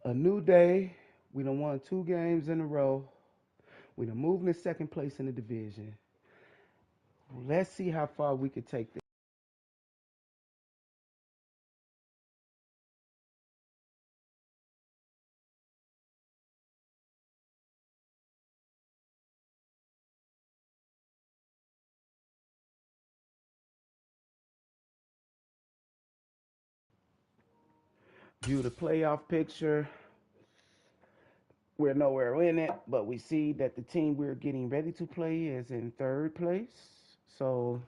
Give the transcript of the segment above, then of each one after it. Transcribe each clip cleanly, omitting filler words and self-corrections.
A new day. We done won 2 games in a row. We done moved in second place in the division. Let's see how far we could take this. View the playoff picture. We're nowhere in it, but we see that the team we're getting ready to play is in third place. So,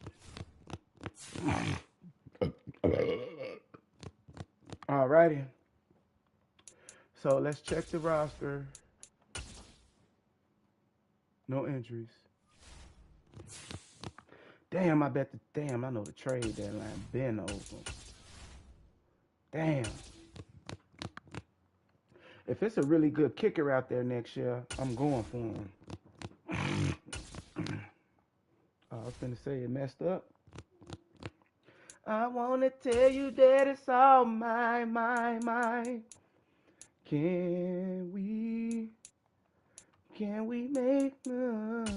alrighty. So let's check the roster. No injuries. Damn, I bet the damn I know the trade deadline been over. Damn. If it's a really good kicker out there next year, I'm going for him. I was gonna say it messed up. I wanna tell you that it's all mine. Can we, can we make love?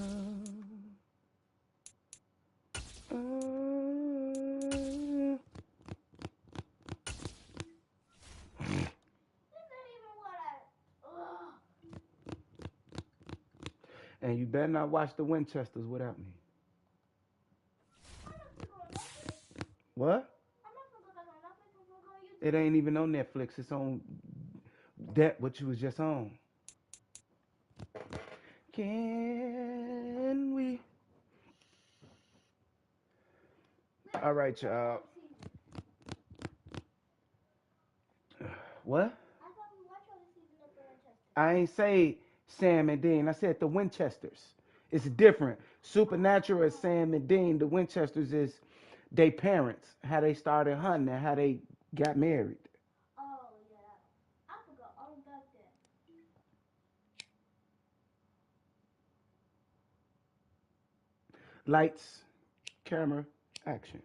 Uh, and you better not watch the Winchesters without me. What? It ain't even on Netflix. It's on that what you was just on. Can we? All right, y'all. What? I ain't say Sam and Dean. I said the Winchesters. It's different. Supernatural is Sam and Dean. The Winchesters is they parents, how they started hunting and how they got married. Lights, camera, action.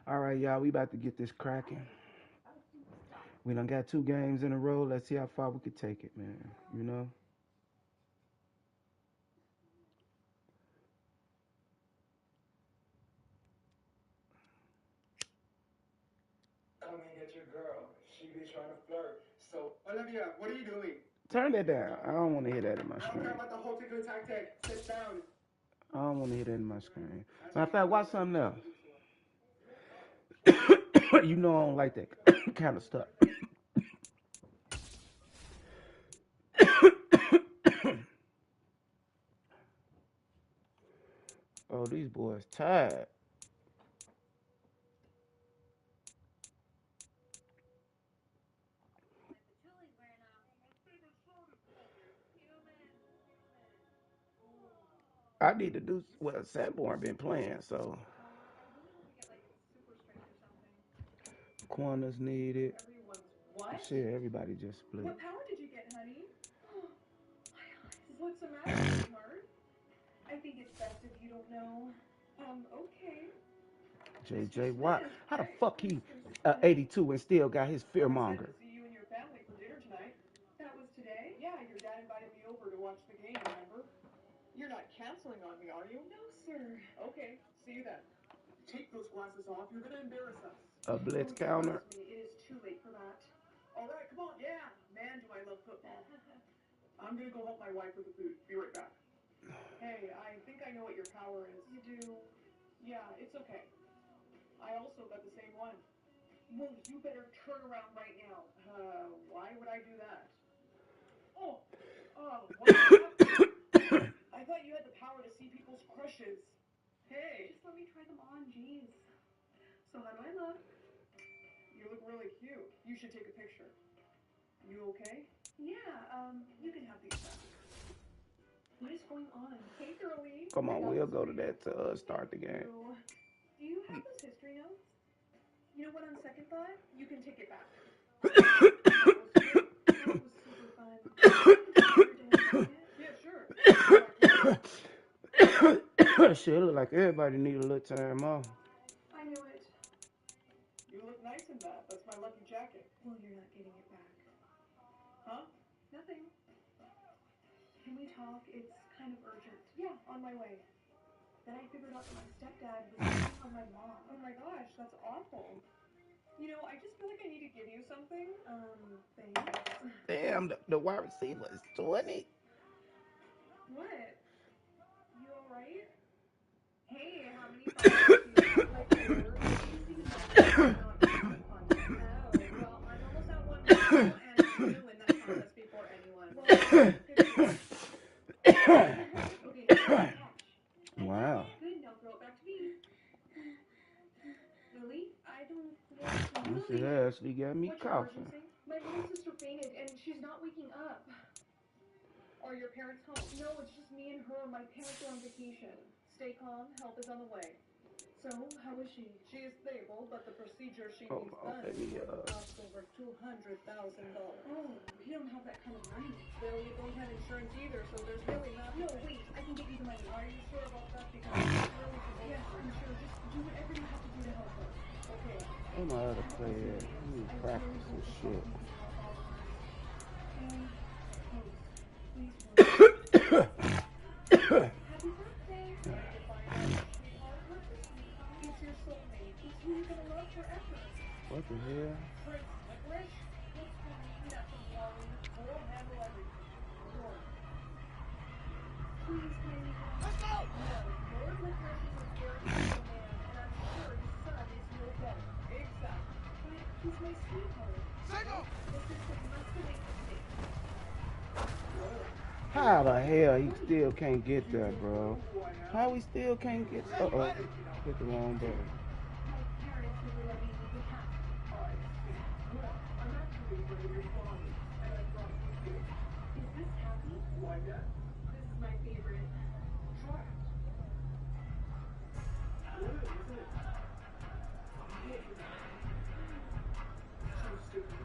All right, y'all. We about to get this cracking. We done got 2 games in a row. Let's see how far we could take it, man. You know. Come and get your girl. She be trying to flirt. So, Olivia, what are you doing? Turn that down. I don't want to hear that in my screen. I don't care about the whole tickle tactic. Sit down. I don't want to hear that in my screen. Matter of fact, watch something else. You know I don't like that kind of stuff. Oh, these boys tired. I need to do well. Sanborn been playing, so corners needed. What? Shit, everybody just split. What power did you get, honey? What's the matter, sweetheart? I think it's best if you don't know. Okay. JJ Watt. How the fuck he 82 and still got his fear monger? See you and your family for dinner tonight. That was today? Yeah, your dad invited me over to watch the game, remember? You're not canceling on me, are you? No, sir. Okay, see you then. Take those glasses off. You're gonna embarrass us. A blitz counter. It is too late for that. All right, come on. Yeah, man, do I love football. I'm gonna go help my wife with the food. Be right back. Hey, I think I know what your power is. You do? Yeah, it's okay. I also got the same one. Well, you better turn around right now. Why would I do that? Oh, what happened? I thought you had the power to see people's crushes. Hey. Just let me try them on, jeez. So how do I look? You look really cute. You should take a picture. You okay? Yeah, you can have these back. What is going on? Hey, girlie. Come on, we'll go to that to start the game. Do you have those history notes? You know what, on second thought, you can take it back. That was super fun. Yeah, sure. Shit, it look like everybody need a little time off. I knew it. You look nice in that. That's my lucky jacket. Well, you're not getting it back. Huh? Nothing. Can we talk? It's kind of urgent. Yeah, on my way. Then I figured out that my stepdad was cheating on my mom. Oh my gosh, that's awful. You know, I just feel like I need to give you something. Thanks. Damn, the wide receiver is 20. What? You alright? Hey, how many followers do you have? Like 4? Easy money, not fun. Oh, well, I'm almost at 1 mil, and I'm gonna win that contest before anyone. Well, good. Okay, cash. Wow. Good, now throw it back to me. Lily, I don't want to. This Lily, Ashley got me what's your coughing. emergency? My little sister fainted, and she's not waking up. Are your parents home? No, it's just me and her. My parents are on vacation. Stay calm. Help is on the way. So, how is she? She is stable, but the procedure she needs done will cost over $200,000. Oh, we don't have that kind of money. Well, we don't have insurance either, so there's really not. No, wait, I can get you the money. Are you sure about that? Because it's really supposed. Yes, I'm sure. Just do whatever you have to do to help her. Okay. I don't know how to play it. I need to practice some shit. Happy birthday. It's your soulmate. It's who you're gonna love forever. What the hell? Prince Licorice? What's nothing wrong? We'll handle everything. Lord. Please, baby. Let's go! No, Lord Licorice is a very special man, and I'm sure his son is no better. Exactly. But he's my sweetheart. Psycho! The system must make mistakes. How the hell he still can't get there, bro? How he still can't get? Uh-oh. Hit the wrong button. My parents never let me leave the house. I see. Well, I'm actually afraid of your father, and I brought this gift. Is this happy? Why, yes. This is my favorite. Try it. Good, isn't it? So stupid.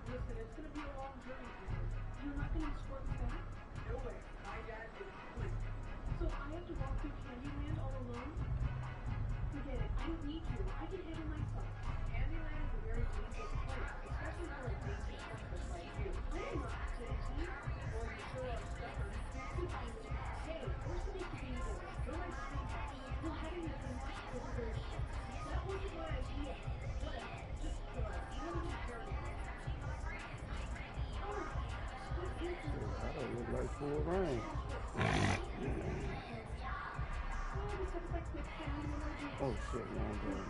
Listen, it's gonna be a long journey for you. You're not gonna escort me back? No way. My dad is asleep. So I have to walk through Candyland all alone? Forget it. I don't need to. I can handle myself. Candyland is a very dangerous place, especially for a basic person like you. I'm not crazy. Well, you sure are stubborn. Hey, where's the big baby boy? You're my sweetheart. Well, having the princess was very shit. That wasn't my idea. Whatever. Just chill out. You don't need to care anymore. That don't look like full rain. Oh shit, no, I'm going.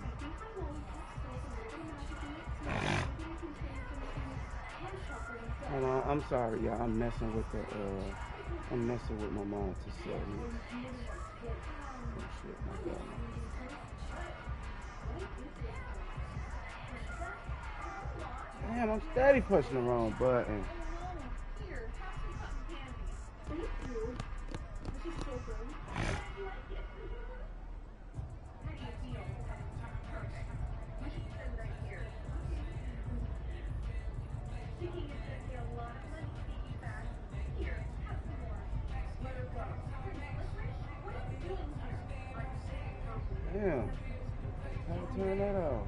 Hold on, I'm sorry, y'all. I'm messing with my monitor setting. Oh shit, my God. Damn, I'm steady pushing the wrong button. Damn, how to turn that off?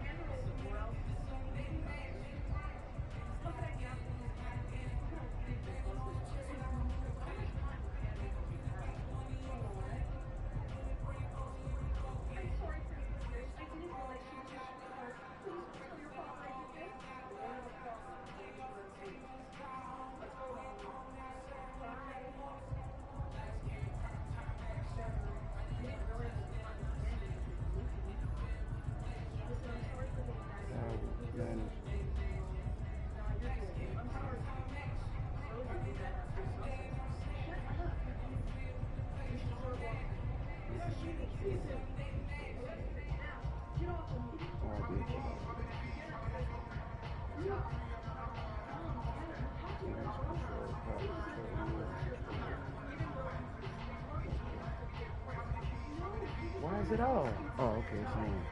Why is it all? Oh, okay, it's on.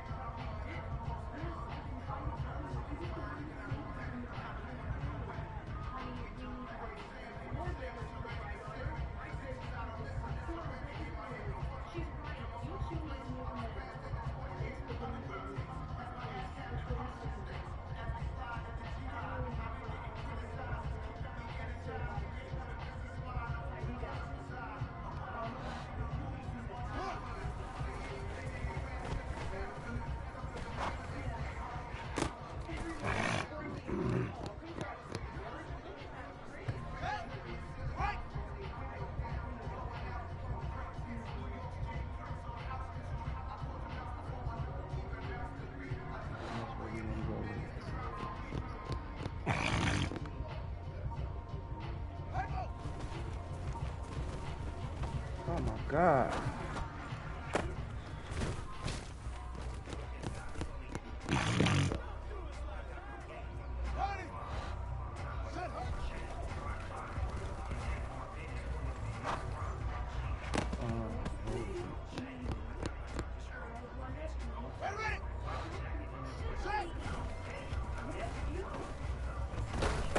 Oh my God.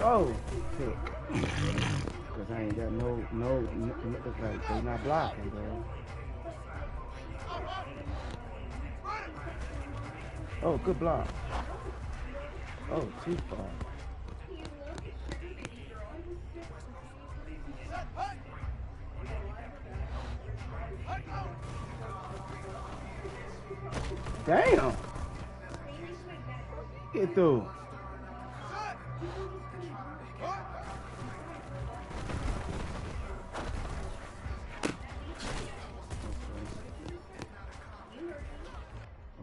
Oh, pick. Cause I ain't got no, like they not blocking, bro. Oh, good block. Oh, too far. Damn. Get through.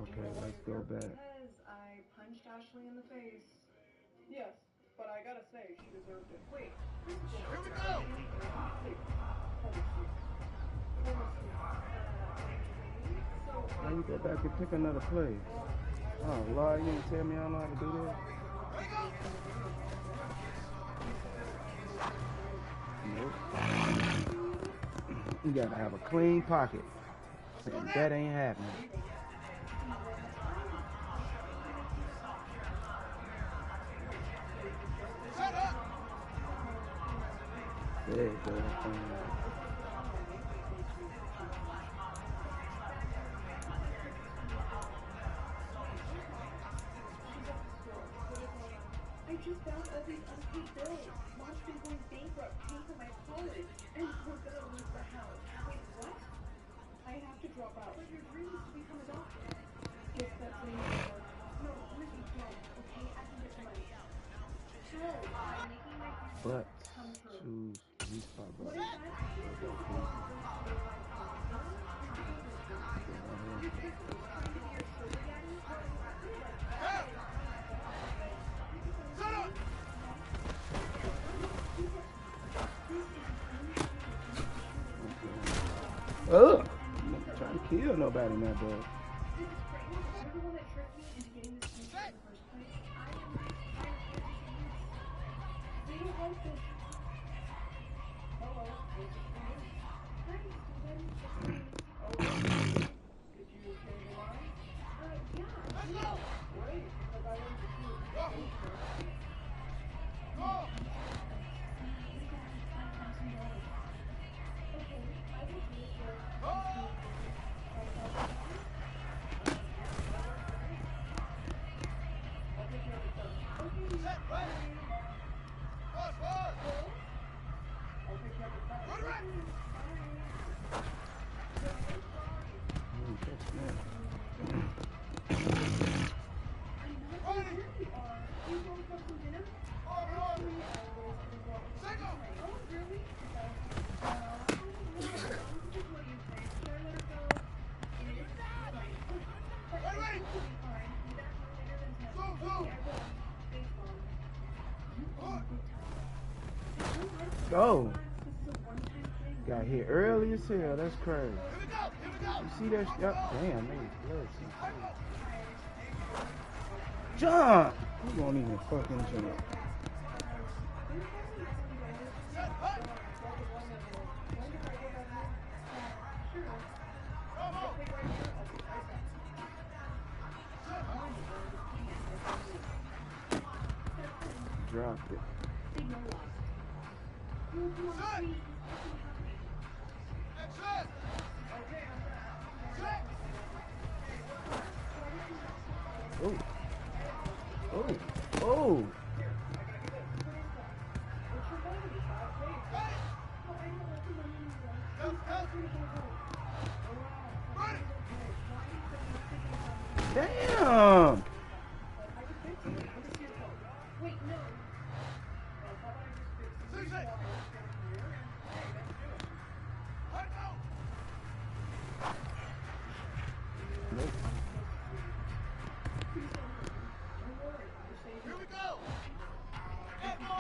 Okay, let's go back. I punched Ashley in the face. Yes, but I gotta say, she deserved it. Wait, here we go! Now you go back and pick another play. Oh, Lord, you didn't tell me I don't know how to do that. Nope. You gotta have a clean pocket. And that ain't happening. There you go. I just found all these unpaid bills. Mom's been going bankrupt paying for my college, and we're gonna lose the house. Wait, what? I have to drop out. But your dream is to become a doctor. Guess that's when you work. No, Ricky, don't. Okay, I can get money. Hell, I'm making my But choose restart button. What is that? Ugh! I'm not trying to kill nobody now, bro. Oh, got hit early as hell. That's crazy. You see that? Damn, man. Jump. He won't even fucking jump. Dropped it. Oh. Oh. Oh. Damn. Nope. Here we go. Echo.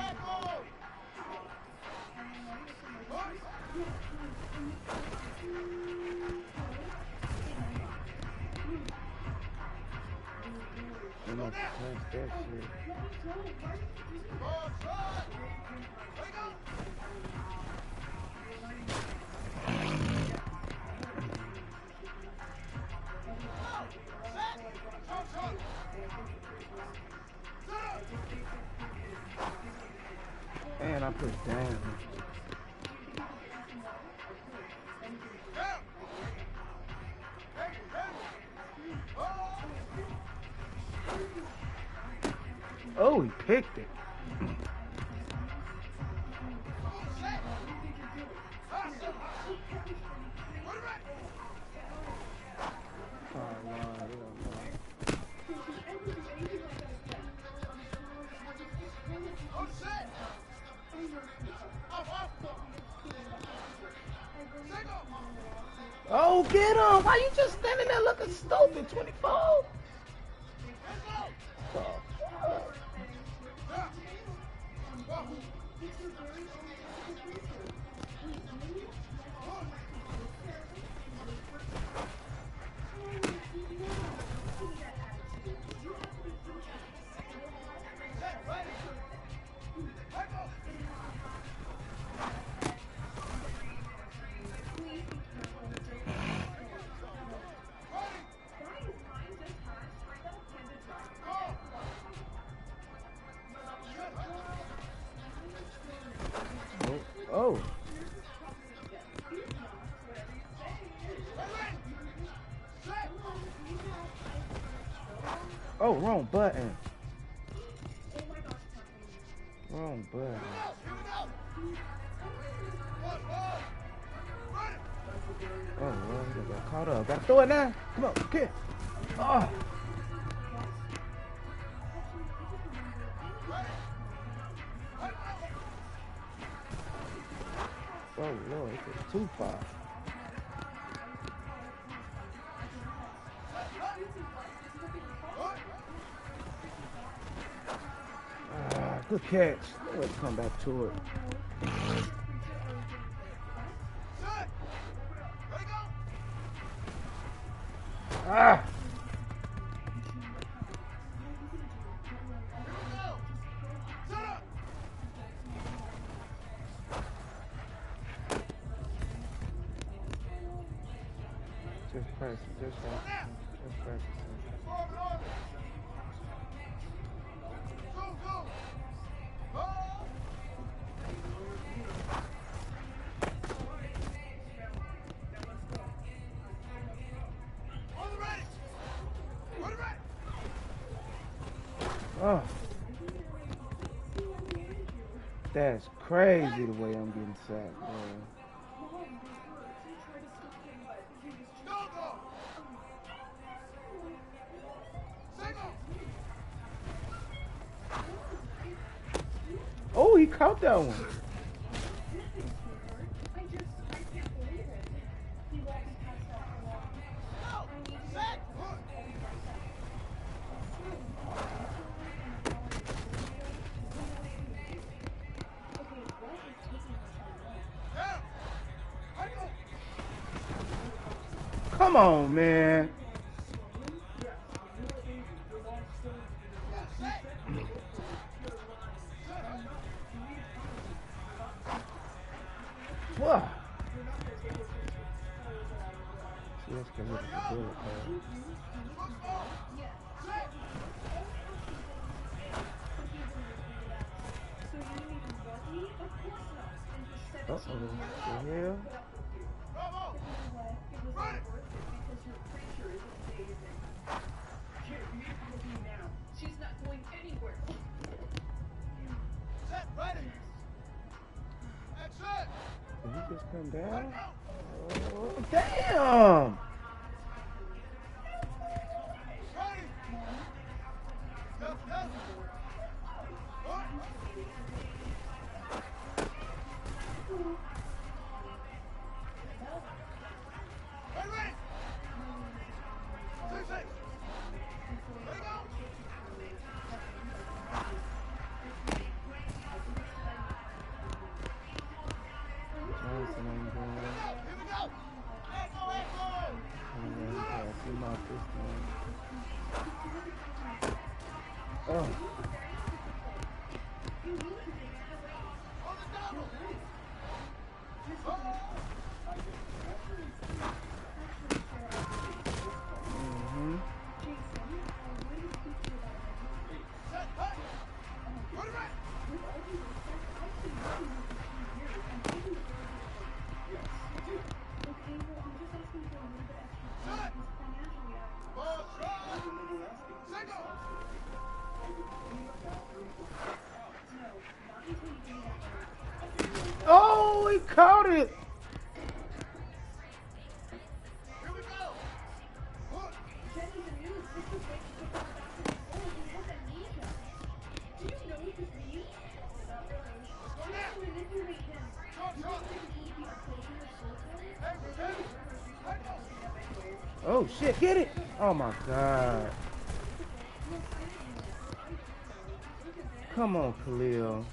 I'm not touch that shit. And I put down. Oh, he picked it. Oh, get him! Why you just standing there looking stupid? 24? Oh, oh. Oh, wrong button. Wrong button. Oh, well, he got caught up. Gotta throw it now. Come on, kid. Oh. Oh, Lord, it's too far. Ah, good catch. Let's come back to it. Ah! Just press it, just press it. Oh, that's crazy the way I'm getting sacked, bro. Oh, he caught that one. Come on, man. Uh-oh. The hell? But you know what? It was all worth it because your creature is amazing. Kid, you need to come with me now. She's not going anywhere. Set ready. Action. Did he just come down? Oh, damn! Ready. Yep, yep. Ready. 6-6. Ready, go. Johnson ain't going. Here we go. Echo, echo. Yeah, see my this time. Oh. On the double. Mm-hmm. Set, hey. Ready, ready. Set. Ball shot. Single. Oh, he caught it! Here we go. Hook. Jenny, the news. This is way to put back in the hole. He has amnesia. Do you know what this means? Not really. Why don't you manipulate him? Shot, You shot. think he could be a soldier or soldier? Hey, hey. Echo. Oh, shit, get it! Oh, my God. Come on, Khalil.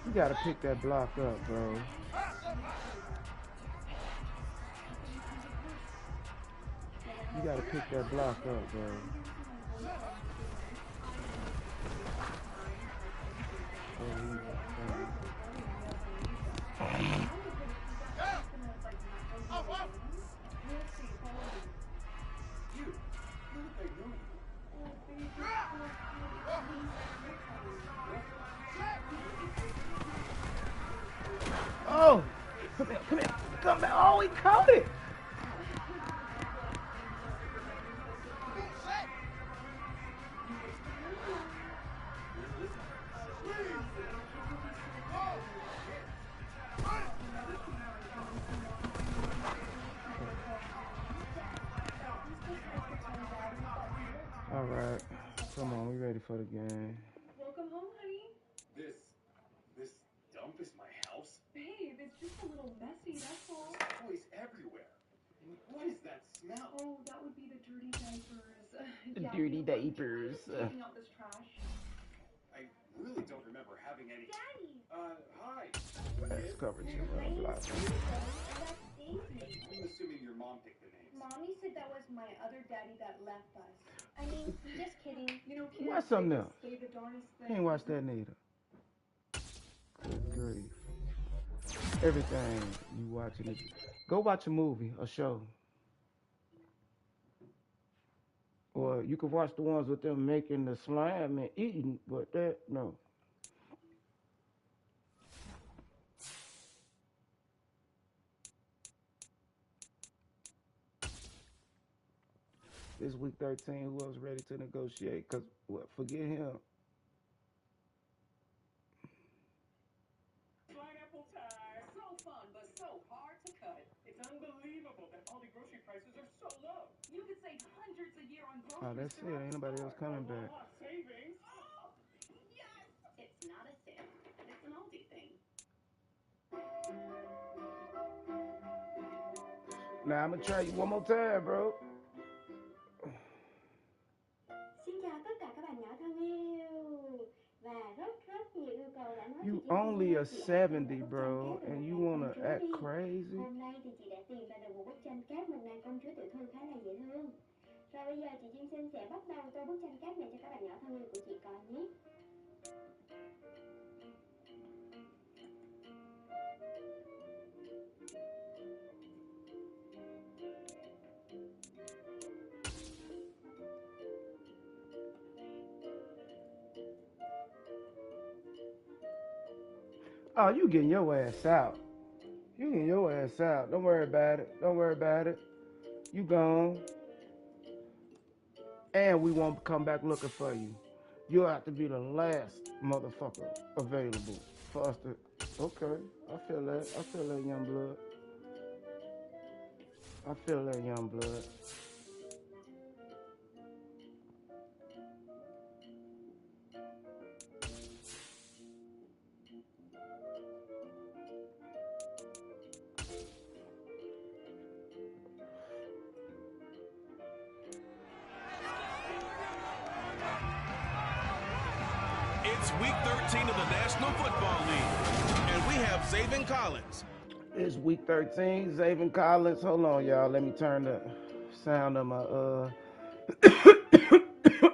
You gotta pick that block up, bro. You gotta pick that block up, bro. Up, up. Oh! Come here, come here. Come back. Oh, he caught it! Set. All right. Come on, we ready for the game. Welcome home, honey. This dump is my house? Babe, it's just a little messy, that's all. There's toys everywhere. And what is that smell? Oh, that would be the dirty diapers. The Yeah, dirty you know what? diapers. Do you mind taking out this trash? I really don't remember having any. Daddy! Hi. That's coverage in My the name's block. Daisy, and that's Daisy. I'm assuming your mom picked the names. Mommy said that was my other daddy that left us. I mean, just kidding. You know, kids, Watch something they else. just say the darndest I thing. ain't watched that neither. Good grief. Everything you watching is go watch a movie, a show. Or you can watch the ones with them making the slime and eating, but that no. This week 13, who else ready to negotiate? Cause what? Forget him. Pineapple time. So fun, but so hard to cut. It's unbelievable that all the grocery prices are so low. You could save hundreds a year on groceries. Oh, that's it. Ain't nobody else coming back. Savings. Oh, yes. It's not a sale. It's an Aldi thing. Now I'm gonna try you one more time, bro. Xin chào tất cả các bạn nhỏ thân yêu. Và rất nhiều yêu cầu đã nói You thì chị only Phương a ơi, chị đã tìm 70, được bức bro, tranh cát về and một you nàng wanna công chúa act đi. crazy? Hôm nay thì chị đã tìm ra được một bức tranh cát một nàng công chúa tiểu thư khá là dễ thương. Rồi bây giờ chị Diêm Sinh sẽ bắt đầu tô bức tranh cát này cho các bạn nhỏ thân yêu của chị coi nhé. Oh, you getting your ass out. You getting your ass out. Don't worry about it. Don't worry about it. You gone. And we won't come back looking for you. You'll have to be the last motherfucker available for us to. Okay, I feel that. I feel that, young blood. I feel that, young blood. It's week 13 of the National Football League, and we have Zaven Collins. It's week 13, Zaven Collins. Hold on, y'all. Let me turn the sound of my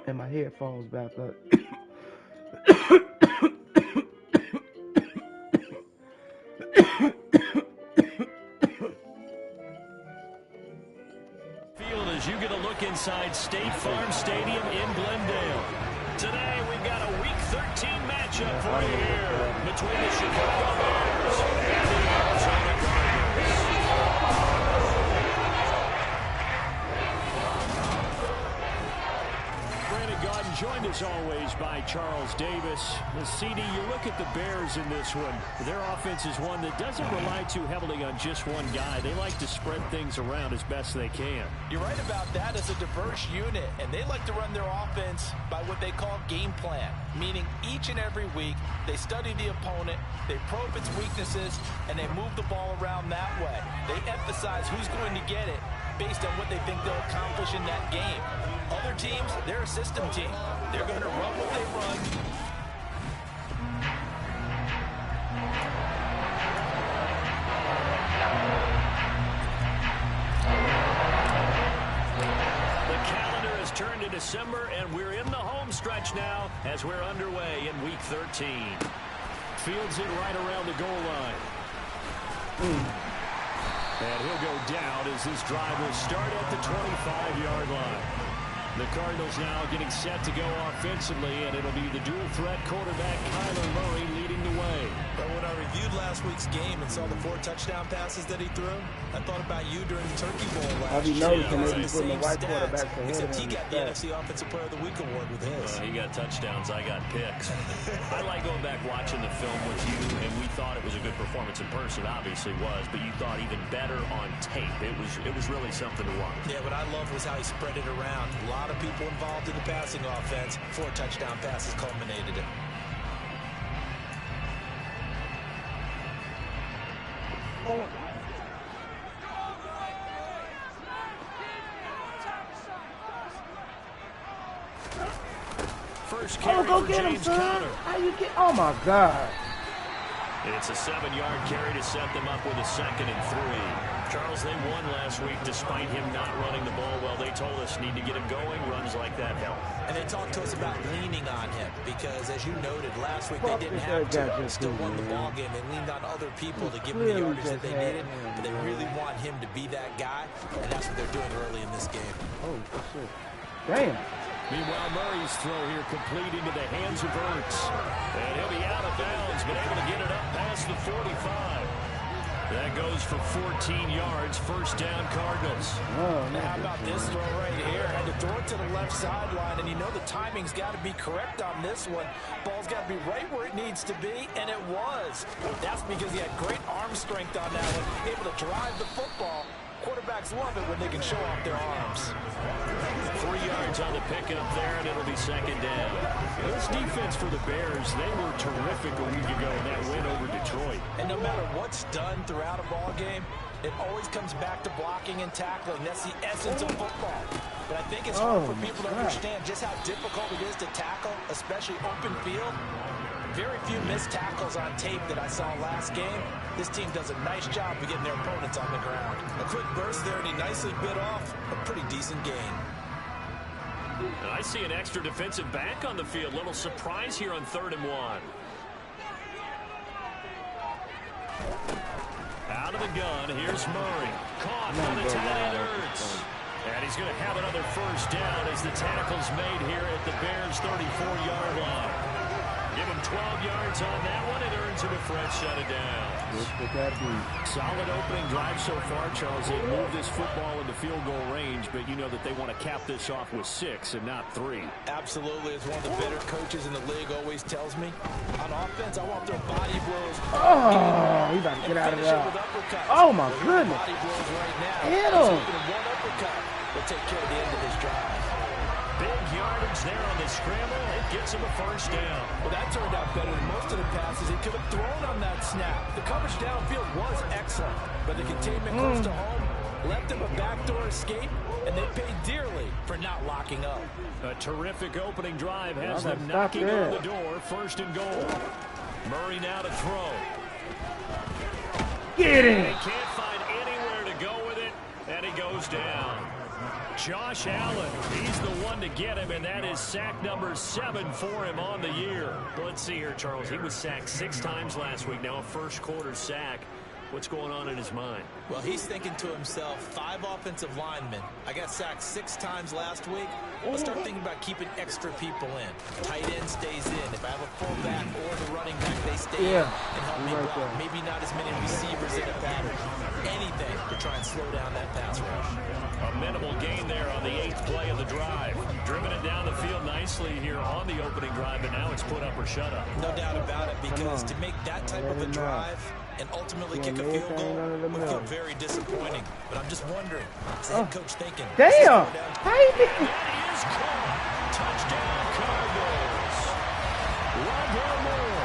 and my headphones back up. Field as you get a look inside State Farm Stadium in Glendale. Today we've got a Week 13 matchup for you here between the Chicago Bears and the Arizona Cardinals. Brandon Gaudin joined as always by Charles Davis. CD, you look at the Bears in this one. Their offense is one that doesn't rely too heavily on just one guy. They like to spread things around as best they can. You're right about that. It's a diverse unit, and they like to run their offense by what they call game plan, meaning each and every week they study the opponent, they probe its weaknesses, and they move the ball around that way. They emphasize who's going to get it based on what they think they'll accomplish in that game. Other teams, they're a system team. They're going to run what they run. Turned to December, and we're in the home stretch now as we're underway in Week 13. Fields it right around the goal line. And he'll go down as this drive will start at the 25-yard line. The Cardinals now getting set to go offensively, and it'll be the dual-threat quarterback Kyler Murray leading the way. But when I reviewed last week's game and saw the 4 touchdown passes that he threw, I thought about you during the Turkey Bowl last year. Have you noticed him putting the white quarterback ahead except of he him? got the NFC Offensive Player of the Week award with his. He got touchdowns, I got picks. I like going back watching the film with you, and we thought it was a good performance in person. Obviously was, but you thought even better on tape. It was really something to watch. Yeah, what I loved was how he spread it around. A lot of people involved in the passing offense. 4 touchdown passes culminated it. First carry go for get him, James son. Conner. How you get? Oh my God! It's a 7-yard carry to set them up with a 2nd and 3. Charles, they won last week despite him not running the ball well. They told us need to get him going. Runs like that help. And they talked to us about leaning on him because, as you noted, last week they didn't have to. Still won the ball game. They leaned on other people to give them the yardage that they needed, but they really want him to be that guy, and that's what they're doing early in this game. Oh shit! Damn. Meanwhile, Murray's throw here complete into the hands of Ertz. And he'll be out of bounds, but able to get it up past the 45. That goes for 14 yards. First down, Cardinals. How about this throw right here? Had to throw it to the left sideline, and you know the timing's got to be correct on this one. Ball's got to be right where it needs to be, and it was. That's because he had great arm strength on that one, able to drive the football. Quarterbacks love it when they can show off their arms. 3 yards on the pickup there, and it'll be 2nd down. This defense for the Bears, they were terrific a week ago in that win over Detroit. And no matter what's done throughout a ball game, it always comes back to blocking and tackling. That's the essence of football. But I think it's hard for people to understand just how difficult it is to tackle, especially open field. Very few missed tackles on tape that I saw last game. This team does a nice job of getting their opponents on the ground. A quick burst there, and he nicely bit off a pretty decent gain. And I see an extra defensive back on the field. Little surprise here on 3rd and 1. Out of the gun, here's Murray. Caught by the tight end Ertz. And he's going to have another first down as the tackle's made here at the Bears' 34-yard line. Give him 12 yards on that one. It earns him a fresh set of downs. Solid opening drive so far, Charles. They moved this football into field goal range, but you know that they want to cap this off with 6 and not 3. Absolutely. As one of the better coaches in the league always tells me, on offense, I want their body blows. Oh, he about to get out of there. Oh, my goodness. Body blows right now. Hit him. One uppercut will take care of the end of this drive. Big yardage there on the scramble. It gets him a first down. Well, that turned out better than most of the passes he could have thrown on that snap. The coverage downfield was excellent, but the containment close to home left him a backdoor escape, and they paid dearly for not locking up. A terrific opening drive has them knocking on the door. First and goal. Murray now to throw. Get it. He can't find anywhere to go with it, and he goes down. Josh Allen, he's the one to get him, and that is sack number 7 for him on the year. Let's see here, Charles. He was sacked 6 times last week. Now a first quarter sack. What's going on in his mind? Well, he's thinking to himself, 5 offensive linemen. I got sacked 6 times last week. Let's start thinking about keeping extra people in. Tight end stays in. If I have a fullback or the running back, they stay in and help me block. Maybe not as many receivers in a pattern. Anything to try and slow down that pass rush. A minimal gain there on the 8th play of the drive. Driven it down the field nicely here on the opening drive, and now it's put up or shut up. No doubt about it, because to make that type of a drive and ultimately kick a field goal would feel very disappointing. But I'm just wondering, what's the head coach thinking? Damn! How you think? That is caught. Touchdown Cardinals. Lamar Moore,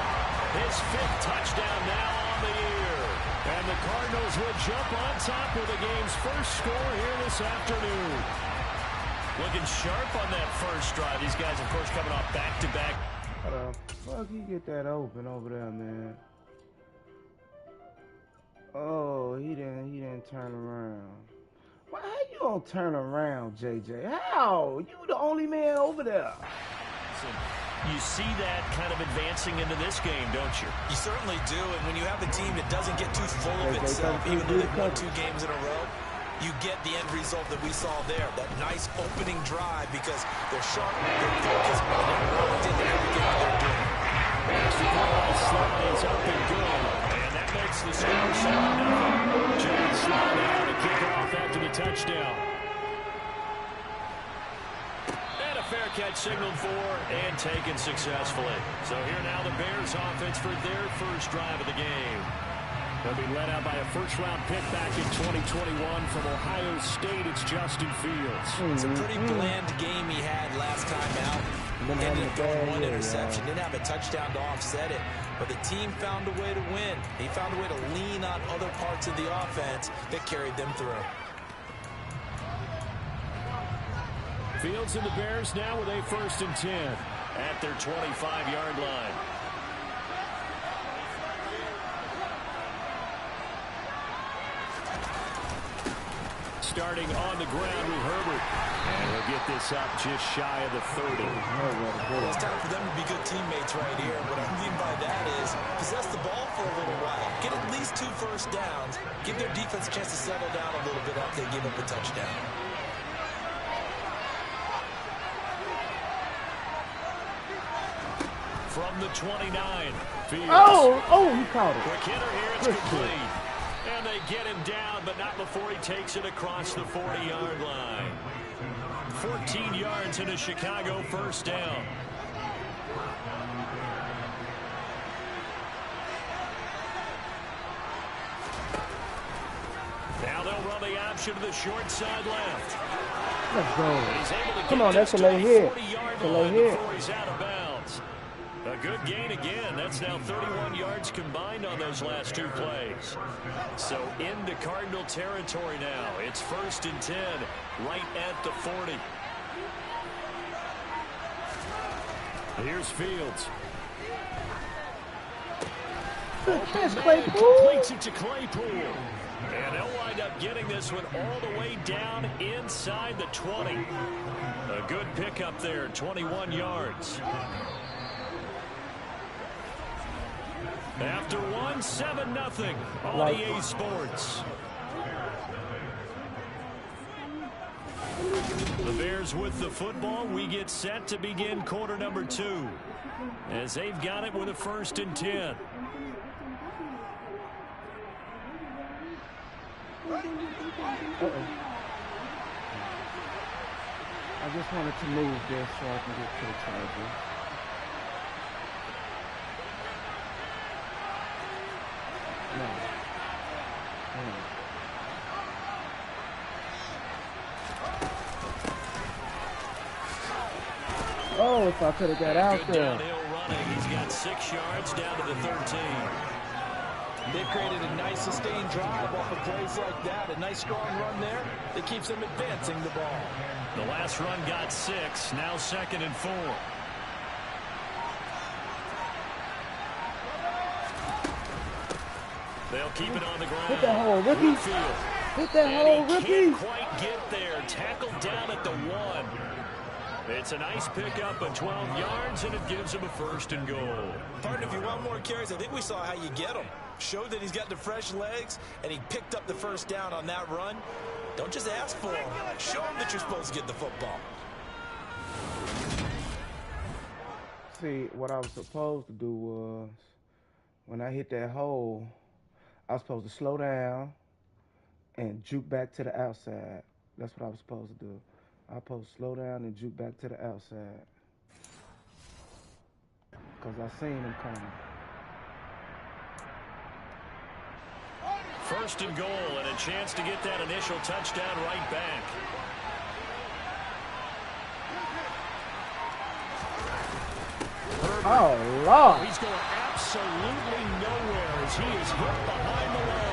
his 5th touchdown now on the year. And the Cardinals will jump on top with the game's first score here this afternoon. Looking sharp on that first drive. These guys, of course, coming off back-to-back. How the fuck you get that open over there, man? Oh, he didn't turn around. Why how you gonna turn around, JJ? How? You the only man over there. You see that kind of advancing into this game, don't you? You certainly do, and when you have a team that doesn't get too full of itself, even though they've won 2 games in a row, you get the end result that we saw there. That nice opening drive because they're sharp, they're focused, and they're locked into everything that they're doing. Slide is up and good, and that makes the score 7-0. Jalen Slide now to kick off after the touchdown. And a fair catch signaled for and taken successfully. So here now the Bears offense for their first drive of the game. They'll be led out by a first-round pick back in 2021 from Ohio State. It's Justin Fields. It's a pretty bland game he had last time out. Ended up throwing 1 interception. Didn't have a touchdown to offset it. But the team found a way to win. He found a way to lean on other parts of the offense that carried them through. Fields and the Bears now with a 1st and 10 at their 25-yard line. Starting on the ground with Herbert. And he'll get this up just shy of the 30. Well, it's time for them to be good teammates right here. What I mean by that is possess the ball for a little while. Get at least 2 first downs. Give their defense a chance to settle down a little bit after they give up a touchdown. From the 29. Fields. Oh, he caught it. Quick hitter here, it's complete. And they get him down, but not before he takes it across the 40-yard line. 14 yards and a Chicago first down. Now they'll run the option to the short side left. Let's go. Come on, that's a low hit. It's a low hit. Before he's out of bounds. A good gain again. That's now 31 yards combined on those last 2 plays. So into Cardinal territory now. It's 1st and 10, right at the 40. Here's Fields. Good catch, Claypool. Completes it to Claypool. And they'll wind up getting this one all the way down inside the 20. A good pickup there, 21 yards. After 1, 7-0 on EA Sports. The Bears with the football. We get set to begin quarter number 2. as they've got it with a 1st and 10. I just wanted to move this so I can get to the Chargers. No. Oh, if I could have got out good there. Downhill running. He's got 6 yards down to the 13. They've created a nice sustained drive off of plays like that. A nice strong run there that keeps them advancing the ball. The last run got 6. Now 2nd and 4. They'll keep it on the ground. Hit that hole, Ricky. Hit that hole, Ricky. Can't quite get there. Tackled down at the 1. It's a nice pickup of 12 yards, and it gives him a 1st and goal. Partner, if you want more carries, I think we saw how you get him. Showed that he's got the fresh legs, and he picked up the 1st down on that run. Don't just ask for him. Show him that you're supposed to get the football. See, what I was supposed to do was, when I hit that hole, I was supposed to slow down and juke back to the outside. That's what I was supposed to do. I was supposed to slow down and juke back to the outside. Because I seen him coming. 1st and goal, and a chance to get that initial touchdown right back. Oh, Lord. He's going absolutely nowhere as he is hit behind the line.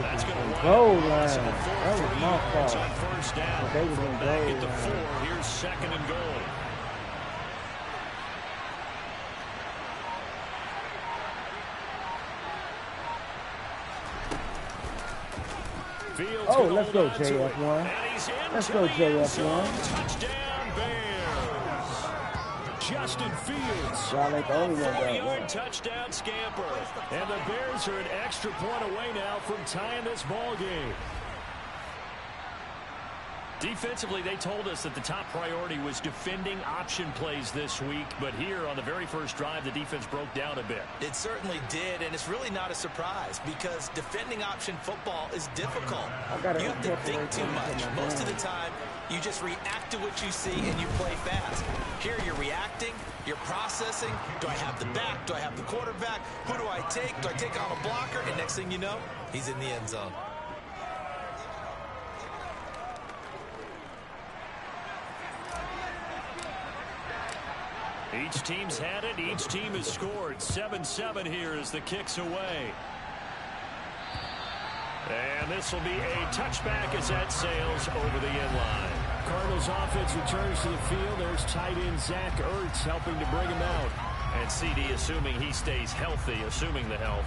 That's going to goal line. That was my fault. On 1st down. They was in Back goal at the line. 4. Here's 2nd and goal. Fields Oh, let's go, JF1. Let's go, JF1. Touchdown, Bears. Justin Fields. Y'all ain't the only one that 4-yard touchdown scamper. And the Bears are an extra point away now from tying this ball game. Defensively, they told us that the top priority was defending option plays this week, but here on the very first drive, the defense broke down a bit. It certainly did, and it's really not a surprise because defending option football is difficult. You have to think too much. Most of the time, you just react to what you see and you play fast. Here you're reacting, you're processing. Do I have the back? Do I have the quarterback? Who do I take? Do I take on a blocker? And next thing you know, he's in the end zone. Each team's had it. Each team has scored. 7-7 here as the kick's away. And this will be a touchback as that sails over the end line. Cardinals offense returns to the field. There's tight end Zach Ertz helping to bring him out. And CD, assuming he stays healthy, assuming the health,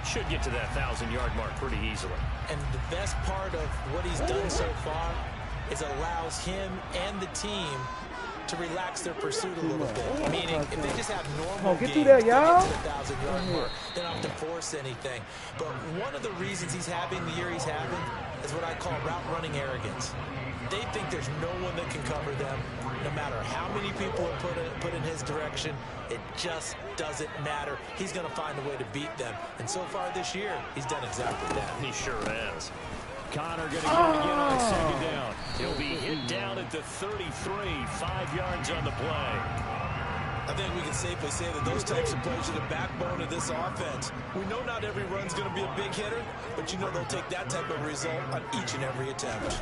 should get to that 1,000-yard mark pretty easily. And the best part of what he's done so far is allows him and the team to relax their pursuit a little bit. Meaning, if they just have normal games, get through that, y'all. to the 1,000-yard mark, they don't have to force anything. But one of the reasons he's having the year he's having is what I call route running arrogance. They think there's no one that can cover them. No matter how many people are put in his direction, it just doesn't matter. He's going to find a way to beat them. And so far this year, he's done exactly that. He sure has. Connor going to get it again on 2nd down. He'll be hit down at the 33, 5 yards on the play. I think we can safely say that those types of plays are the backbone of this offense. We know not every run's going to be a big hitter, but you know they'll take that type of result on each and every attempt.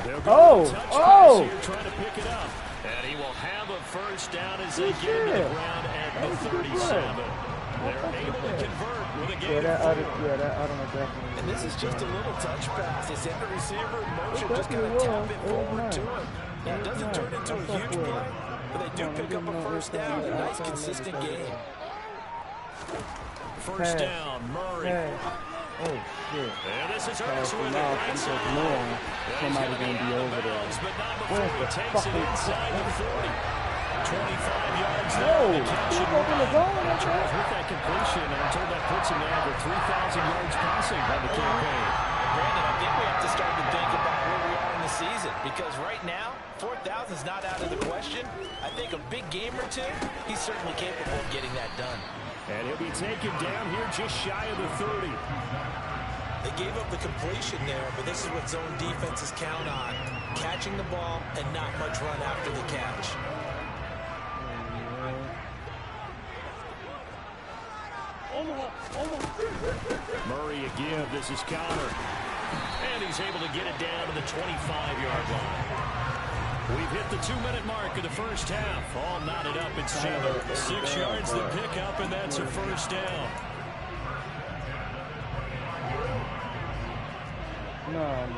Here, trying to pick it up. And he will have a 1st down as they get it to the ground at the 37. They're able to convert with a gain of 4. Definitely. And this is just a little touch pass. They send the receiver in motion, just kind of tap it forward to him. Now, it doesn't turn into a huge play, but they do pick up a 1st down. A nice, consistent game. 1st down, Murray. Oh, shit. And this is Ertz with it right side. Somebody's going to be over there. But not before he takes it inside the 40. 25 yards No, there. keep open the goal. Charles with that completion, and I'm told that puts him now over 3,000 yards passing on the campaign. Brandon, I think we have to start to think about where we are in the season because right now, 4th down is not out of the question. I think a big game or two, he's certainly capable of getting that done. And he'll be taken down here just shy of the 30. They gave up the completion there, but this is what zone defenses count on. Catching the ball and not much run after the catch. Murray again. This is Connor. And he's able to get it down to the 25-yard line. We've hit the 2-minute mark of the first half. All knotted up. It's Chandler. 6 yards to pick up, and that's a first down. Nah, man.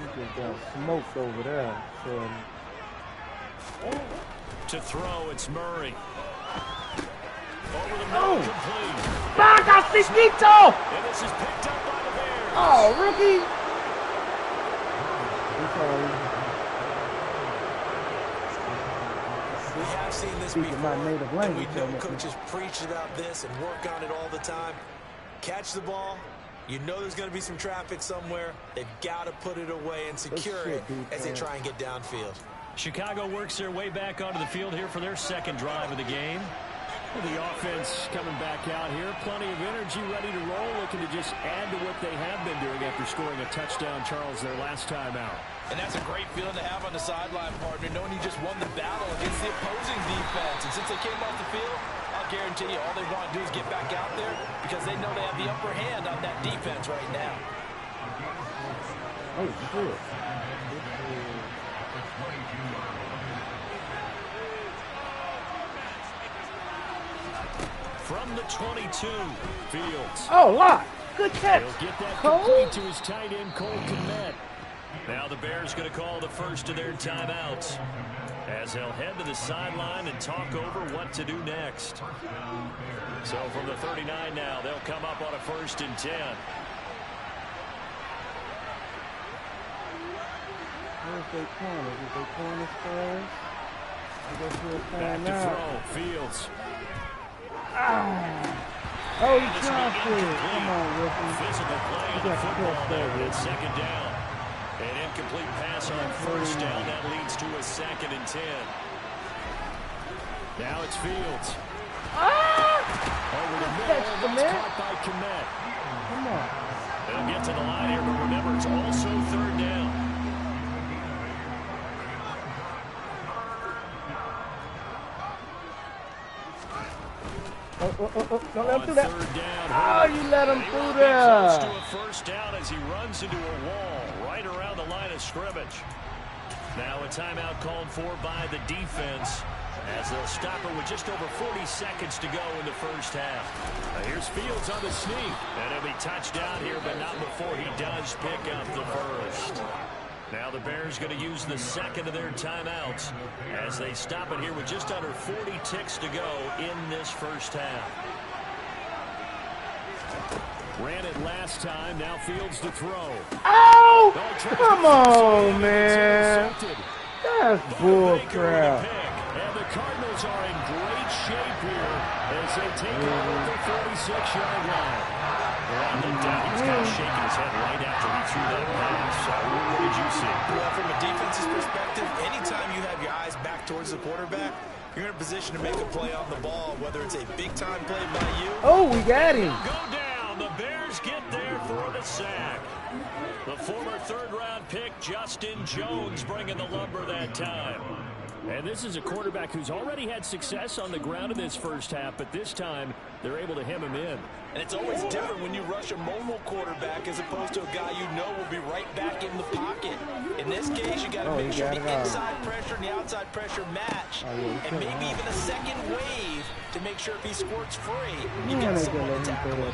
You just got smoked over there. So. To throw, it's Murray. Over the middle, complete. Vaca Chiquito! And this is picked up by the Bears. Oh, rookie! We have seen this before, and we know coaches preach about this and work on it all the time. Catch the ball. You know there's going to be some traffic somewhere. They've got to put it away and secure it as they try and get downfield. Chicago works their way back onto the field here for their second drive of the game. The offense coming back out here. Plenty of energy, ready to roll, looking to just add to what they have been doing after scoring a touchdown, Charles, their last time out. And that's a great feeling to have on the sideline, partner, knowing you just won the battle against the opposing defense. And since they came off the field, I'll guarantee you all they want to do is get back out there because they know they have the upper hand on that defense right now. Oh, shit. From the 22, Fields. Oh, Locke. Good catch. He'll get that complete to his tight end, Cole Kmet. Now the Bears going to call the first of their timeouts as they'll head to the sideline and talk over what to do next. So from the 39 now, they'll come up on a 1st and 10. Where's their corner? Is their corner first? Back to throw, Fields. Oh, you trying for it. Come on, Ricky. Physical play on the football there. It's 2nd down. An incomplete pass on 1st down. That leads to a 2nd and 10. Now it's Fields. Over the middle. That's caught by Kmet. Come on. They'll get to the line here, but remember, it's also 3rd down. Don't let him through that. Oh, you let him through there. Close to a 1st down as he runs into a wall right around the line of scrimmage. Now a timeout called for by the defense as they'll stop it with just over 40 seconds to go in the first half. Now here's Fields on the sneak. And he'll be touched down here, but not before he does pick up the first. Now the Bears going to use the 2nd of their timeouts as they stop it here with just under 40 ticks to go in this first half. Ran it last time. Now Fields to throw. Oh! Come on, man. That's bull crap. And the Cardinals are in great shape here as they take over the 46-yard line. Well, no doubt he's kind of shaking his head right after he threw that pass. What did you see? Well, from a defense's perspective, anytime you have your eyes back towards the quarterback, you're in a position to make a play on the ball, whether it's a big-time play by you. Oh, we got him. Go down. The Bears get there for the sack. The former 3rd-round pick, Justin Jones, bringing the lumber that time. And this is a quarterback who's already had success on the ground in this first half, but this time they're able to hem him in. And it's always different when you rush a mobile quarterback as opposed to a guy you know will be right back in the pocket. In this case, you got to make sure the inside pressure and the outside pressure match. And maybe even a second wave to make sure if he squirts free, you got someone to tackle.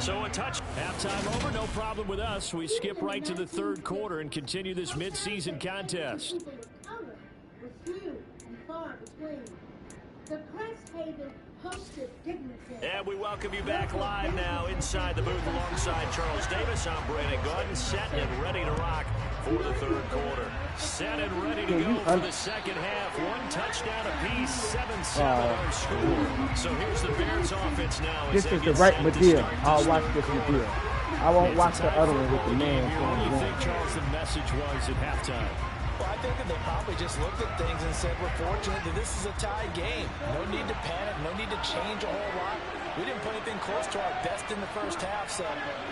So a touch. Halftime over, no problem with us. We skip right to the 3rd quarter and continue this midseason contest. The Cresthaven hosted Dignity. And we welcome you back live now inside the booth alongside Charles Davis. I'm Brandon Gordon, set and ready to rock for the 3rd quarter. Set and ready to go for the 2nd half. 1 touchdown apiece, 7-7 our score. So here's the Bears offense now. This is the right Madea. I'll watch this Madea. I won't watch the other one with the man. What do you think, Charles, the message was at halftime? Well, I think that they probably just looked at things and said, we're fortunate that this is a tie game. No need to panic, no need to change a whole lot. We didn't play anything close to our best in the first half, so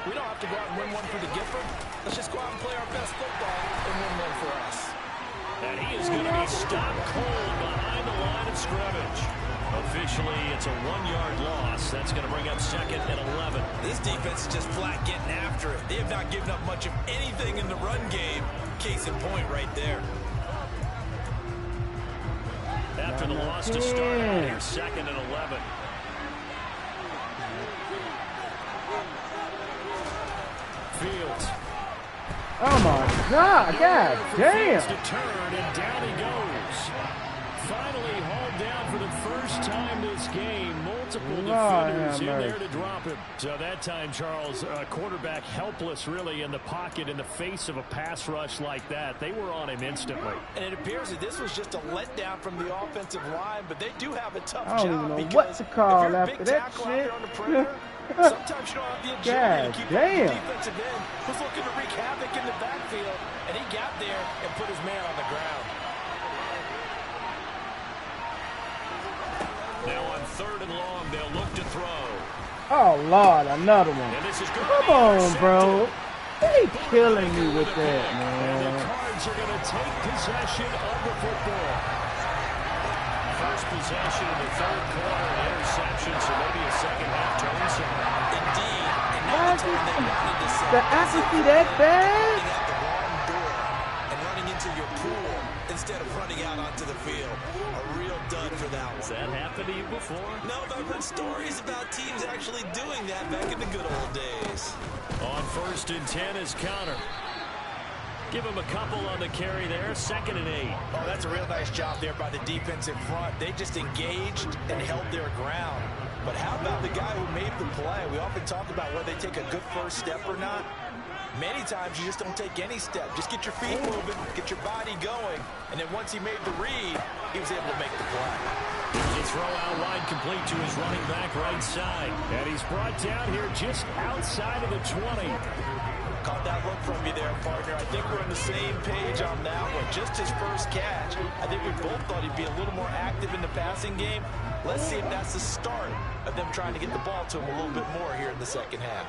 we don't have to go out and win one for the Gifford. Let's just go out and play our best football and win one for us. And he is going to be stopped cold behind the line of scrimmage. Officially, it's a 1-yard loss. That's going to bring up 2nd and 11. This defense is just flat getting after it. They have not given up much of anything in the run game. Case in point right there. After the loss to start out here, 2nd and 11. Fields. Oh my God! God damn! To turn and down he goes. Finally hauled down for the first time this game. Multiple defenders in there to drop him. So that time, Charles, quarterback helpless really in the pocket in the face of a pass rush like that. They were on him instantly. And it appears that this was just a letdown from the offensive line, but they do have a tough I don't job. even know because what to call if you're a after big that tackle out shit. there on the perimeter, sometimes you don't have the agility to keep up with the defensive end who's looking to wreak havoc in the backfield, and he got there and put his man on the ground. Now on 3rd and long, they'll look to throw. Oh Lord, another one. And this is Come on, bro. They killing me with that, And man. the Cards are going to take possession of the football. First possession in the 3rd quarter, an interception, so maybe a second-half turn. Indeed, and now the time they wanted to set The accuracy that bad? running out the wrong door and running into your pool instead of running out onto the field. A real dud for that one. Has that happened to you before? No, but I've heard stories about teams actually doing that back in the good old days. On 1st and 10 is Connor. Give him a couple on the carry there. 2nd and 8. Oh, that's a real nice job there by the defensive front. They just engaged and held their ground. But how about the guy who made the play? We often talk about whether they take a good first step or not. Many times you just don't take any step. Just get your feet moving, get your body going, and then once he made the read, he was able to make the play. Here's a throw out wide complete to his running back right side. And he's brought down here just outside of the 20. Caught that look from you there, partner. I think we're on the same page on that one. Just his first catch. I think we both thought he'd be a little more active in the passing game. Let's see if that's the start of them trying to get the ball to him a little bit more here in the second half.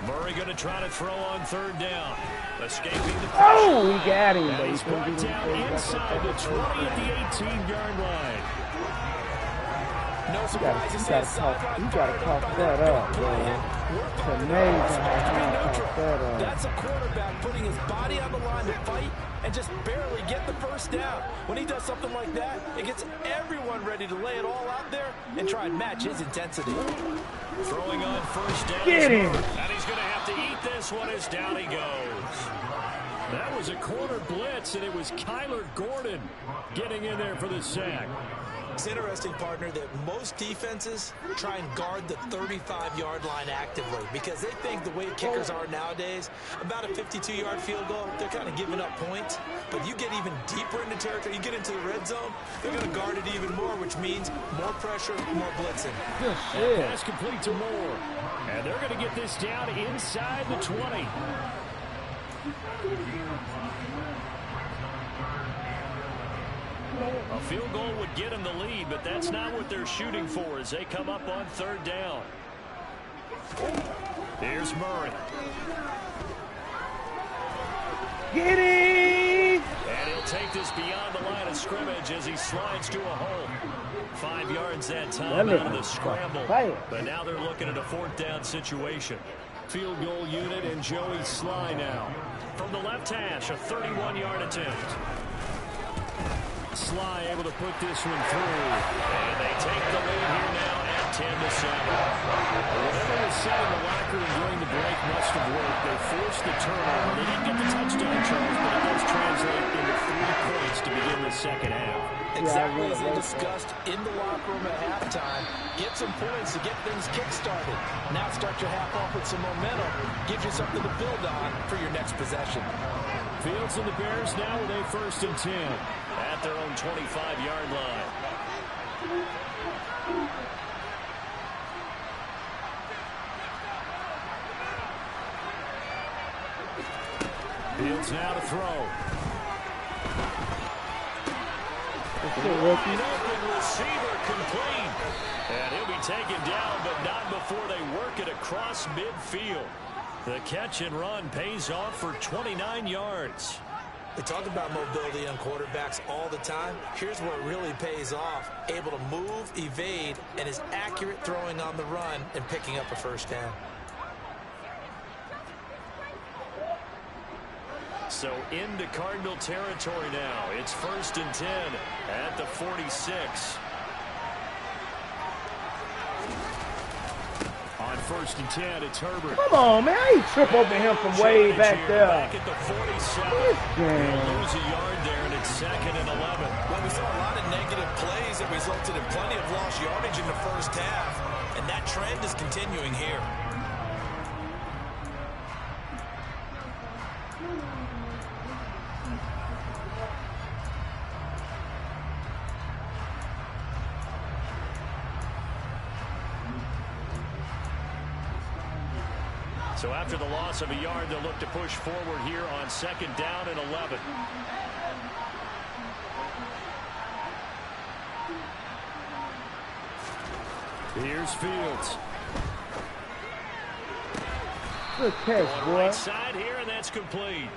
Murray going to try to throw on 3rd down. Escaping the pressure. Oh, he got him. And he's brought down inside the 20 at the 18-yard line. No surprises. You gotta cough that up, bro. It's amazing how you cough that up. That's a quarterback putting his body on the line to fight and just barely get the first down. When he does something like that, it gets everyone ready to lay it all out there and try and match his intensity. Throwing on 1st down. Get him. And he's going to have to eat this one as down he goes. That was a corner blitz, and it was Kyler Gordon getting in there for the sack. It's interesting, partner, that most defenses try and guard the 35-yard line actively because they think the way kickers are nowadays, about a 52-yard field goal, they're kind of giving up points. But you get even deeper into territory, you get into the red zone, they're going to guard it even more, which means more pressure, more blitzing. Good shit. Pass complete to Moore. And they're going to get this down inside the 20. A field goal would get them the lead, but that's not what they're shooting for as they come up on 3rd down. Here's Murray. Get him! And he'll take this beyond the line of scrimmage as he slides to a hole. 5 yards that time out of the scramble. But now they're looking at a 4th down situation. Field goal unit and Joey Sly now. From the left hash, a 31-yard attempt. Sly able to put this one through. And they take the lead here now at 10-7. Whatever was said in the locker room during the break must have worked. They forced the turnover. They didn't get the touchdown, Charles, but it does translate into 3 points to begin the second half. Exactly as they discussed in the locker room at halftime. Get some points to get things kick-started. Now start your half off with some momentum. Gives you something to build on for your next possession. Fields and the Bears now with a 1st and 10 at their own 25-yard line. Fields now to throw. Rookie. Open receiver complete. And he'll be taken down, but not before they work it across midfield. The catch and run pays off for 29 yards. We talk about mobility on quarterbacks all the time. Here's where it really pays off. Able to move, evade, and is accurate throwing on the run and picking up a first down. So into Cardinal territory now. It's 1st and 10 at the 46. On 1st and 10, it's Herbert. Come on, man. I ain't trip over him from way back there. Back at the 47. They'll lose a yard there, and it's 2nd and 11. Well, we saw a lot of negative plays that resulted in plenty of lost yardage in the first half, and that trend is continuing here. So after the loss of a yard, they'll look to push forward here on 2nd down and 11. Here's Fields. Good catch, boy. Right side here, and that's complete.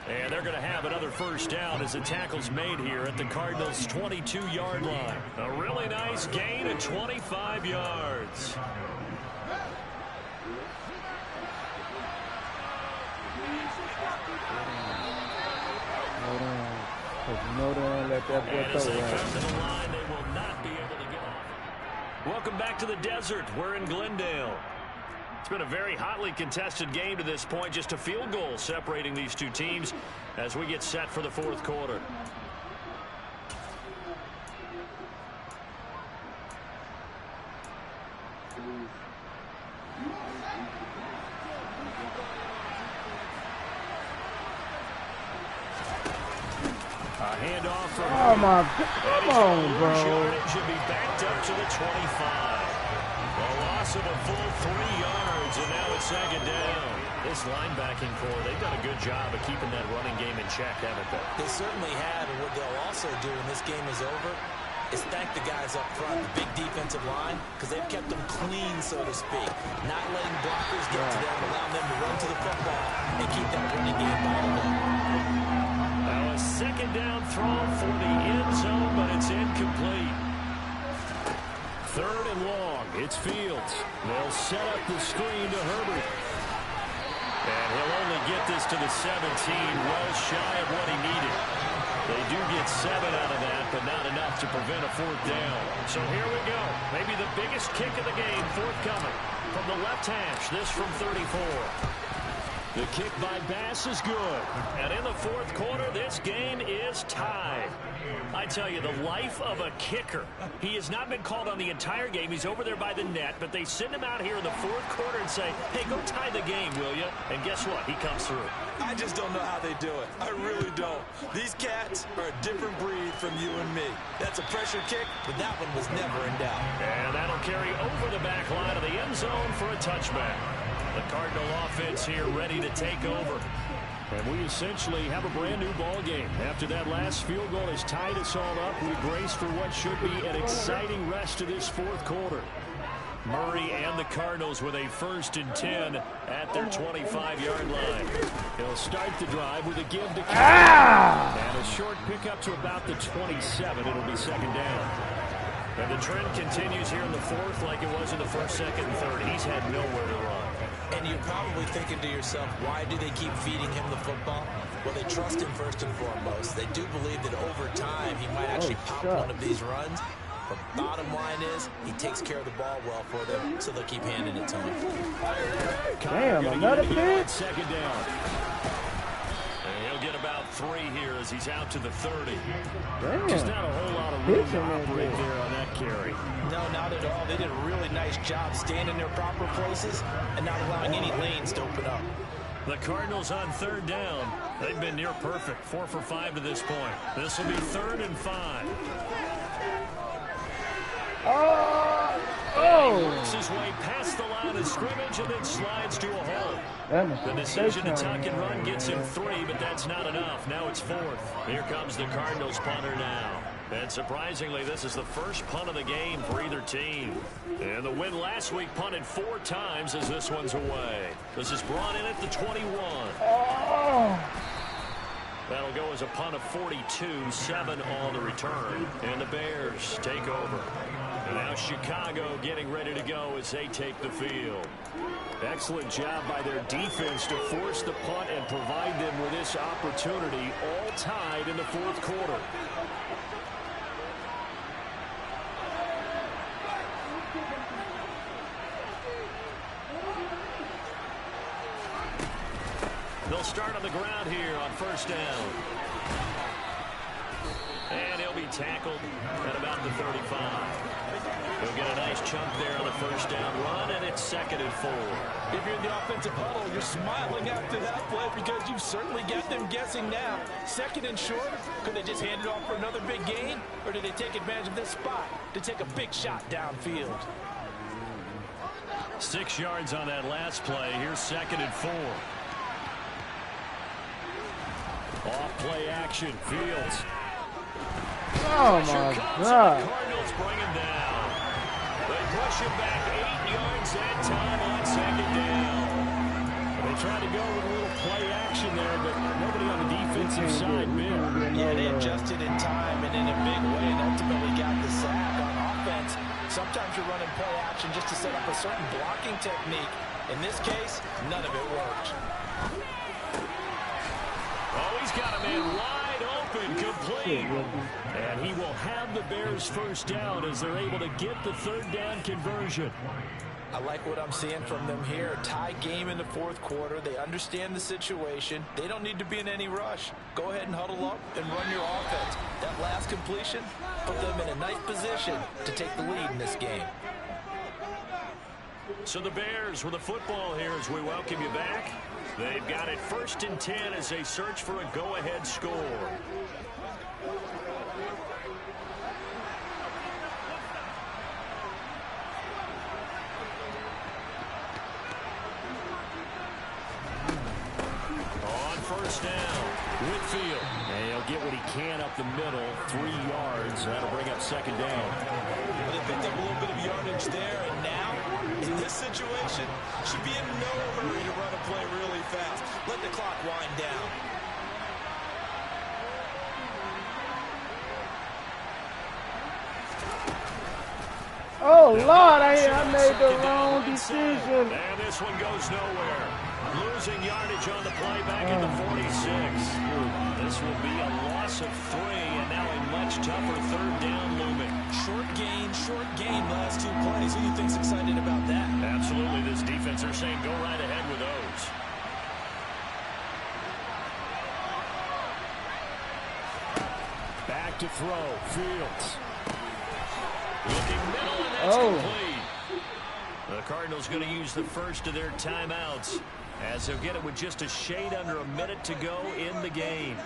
And they're going to have another first down as the tackle's made here at the Cardinals' 22-yard line. A really nice gain of 25 yards. Hold on. Because you know they don't let that boy And as throw they right. come to the line, they will not be able to get off. Welcome back to the desert. We're in Glendale. It's been a very hotly contested game to this point. Just a field goal separating these two teams as we get set for the 4th quarter. A handoff from Oh, my God. Come on, bro. Should be backed up to the 25. A loss of a full 3 yards, and now it's 2nd down. This linebacking core, they've done a good job of keeping that running game in check, haven't they? They certainly have, and what they'll also do when this game is over is thank the guys up front, the big defensive line, because they've kept them clean, so to speak. Not letting blockers get to them, allowing them to run to the football and keep that running game bottled up. Now a 2nd down throw for the end zone, but it's incomplete. 3rd and long. It's Fields. They'll set up the screen to Herbert. And he'll only get this to the 17, well shy of what he needed. They do get 7 out of that, but not enough to prevent a 4th down. So here we go. Maybe the biggest kick of the game forthcoming from the left hash. This from 34. The kick by Bass is good. And in the 4th quarter, this game is tied. I tell you, the life of a kicker. He has not been called on the entire game. He's over there by the net, but they send him out here in the 4th quarter and say, hey, go tie the game, will you? And guess what? He comes through. I just don't know how they do it. I really don't. These cats are a different breed from you and me. That's a pressure kick, but that one was never in doubt. And that'll carry over the back line of the end zone for a touchback. The Cardinal offense here ready to take over. And we essentially have a brand new ball game. After that last field goal has tied us all up, we brace for what should be an exciting rest of this 4th quarter. Murray and the Cardinals with a 1st and 10 at their 25-yard line. He'll start the drive with a give to Kennedy. And a short pickup to about the 27. It'll be 2nd down. And the trend continues here in the 4th like it was in the 1st, 2nd, and 3rd. He's had nowhere to run. And you're probably thinking to yourself, why do they keep feeding him the football? Well, they trust him first and foremost. They do believe that over time he might actually pop one of these runs. But bottom line is, he takes care of the ball well for them, so they'll keep handing it to him. Damn, another pitch. 2nd down. And he'll get about 3 here as he's out to the 30. Damn. Just not a whole lot of room to operate there on that carry. No, not at all. They did a really nice job staying in their proper places and not allowing any lanes to open up. The Cardinals on 3rd down. They've been near perfect. 4 for 5 to this point. This will be 3rd and 5. Oh! He works his way past the line line of scrimmage and then slides to a hole. The decision to tuck and run gets him 3, but that's not enough. Now it's 4th. Here comes the Cardinals punter now. And surprisingly, this is the first punt of the game for either team. And the win last week punted 4 times as this one's away. This is brought in at the 21. That'll go as a punt of 42, 7 on the return. And the Bears take over. And now Chicago getting ready to go as they take the field. Excellent job by their defense to force the punt and provide them with this opportunity, all tied in the 4th quarter. They'll start on the ground here on 1st down. And he'll be tackled at about the 35. He'll get a nice chunk there on the 1st down run, and it's 2nd and 4. If you're in the offensive huddle, you're smiling after that play because you've certainly got them guessing now. 2nd and short, could they just hand it off for another big gain? Or did they take advantage of this spot to take a big shot downfield? 6 yards on that last play. Here's 2nd and 4. Off play action. Fields. Oh, my God. The Cardinals bring him down. They push him back 8 yards that time on 2nd down. They tried to go with a little play action there, but nobody on the defensive side bit. Yeah, they adjusted in time and in a big way and ultimately got the sack. On offense, sometimes you're running play action just to set up a certain blocking technique. In this case, none of it worked. Oh, he's got a man wide open, complete. And he will have the Bears' 1st down as they're able to get the 3rd down conversion. I like what I'm seeing from them here. Tie game in the 4th quarter. They understand the situation. They don't need to be in any rush. Go ahead and huddle up and run your offense. That last completion put them in a nice position to take the lead in this game. So the Bears with the football here as we welcome you back. They've got it 1st and 10 as they search for a go-ahead score. On 1st down, Whitfield. And he'll get what he can up the middle, 3 yards. That'll bring up 2nd down. Well, they picked up a little bit of yardage there, and now, in this situation, should be in no hurry to run a play really fast. Let the clock wind down. Oh, Lord, I made the wrong decision. And this one goes nowhere. Losing yardage on the play back at the 46. This will be a loss of 3, and now a much tougher 3rd down looming. Short gain, last 2 plays. Who do you think's excited about that? Absolutely, this defense are saying go right ahead with those. Back to throw, Fields. Looking middle, and that's complete. The Cardinals going to use the first of their timeouts as they'll get it with just a shade under a minute to go in the game.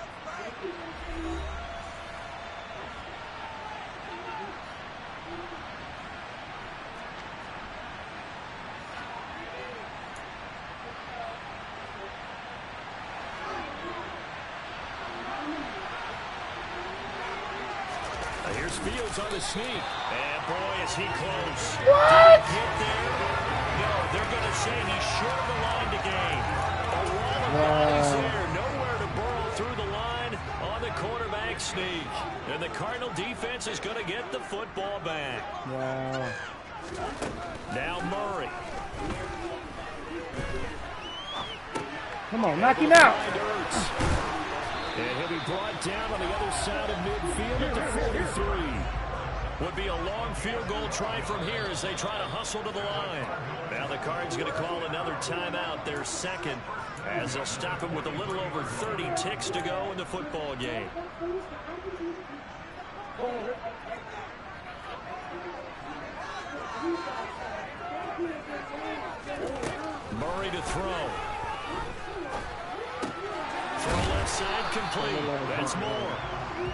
Here's Fields on the sneak. And boy, is he close. What? Get there. No, they're going to say he's short of the line to gain. A wall of bodies there. Nowhere to burrow through the line on the quarterback sneak. And the Cardinal defense is going to get the football back. Wow. Now Murray. Come on, knock him out. And he'll be brought down on the other side of midfield at the 43. Would be a long field goal try from here as they try to hustle to the line. Now the Cards going to call another timeout, their 2nd, as they'll stop him with a little over 30 ticks to go in the football game. Murray to throw. Throw left side complete. That's Moore.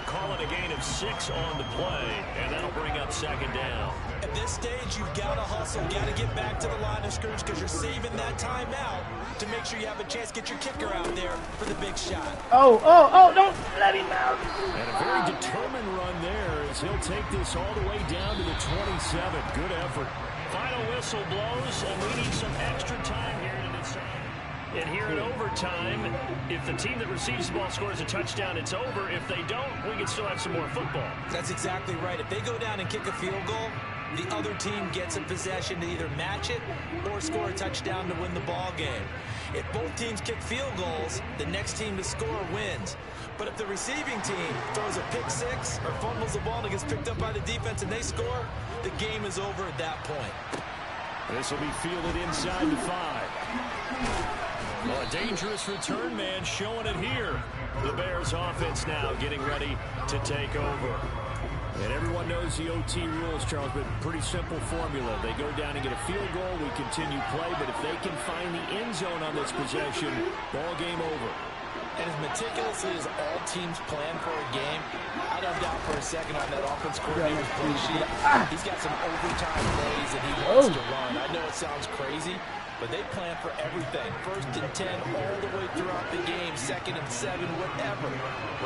Call it a gain of 6 on the play, and that'll bring up second down. At this stage, you've got to hustle, got to get back to the line of scrimmage because you're saving that timeout to make sure you have a chance to get your kicker out there for the big shot. Oh, don't let him out. And a very determined run there as he'll take this all the way down to the 27. Good effort. Final whistle blows, and we need some extra time here to decide. And here in overtime, if the team that receives the ball scores a touchdown, it's over. If they don't, we can still have some more football. That's exactly right. If they go down and kick a field goal, the other team gets a possession to either match it or score a touchdown to win the ball game. If both teams kick field goals, the next team to score wins. But if the receiving team throws a pick six or fumbles the ball and it gets picked up by the defense and they score, the game is over at that point. This will be fielded inside the 5. Well, a dangerous return man showing it here. The Bears offense now getting ready to take over. And everyone knows the OT rules, Charles, but pretty simple formula. They go down and get a field goal, we continue play, but if they can find the end zone on this possession, ball game over. And as meticulously as all teams plan for a game, I don't doubt for a second on that offense coordinator's play sheet. He's got some overtime plays that he wants to run. I know it sounds crazy, but they plan for everything. 1st and 10 all the way throughout the game, 2nd and 7, whatever.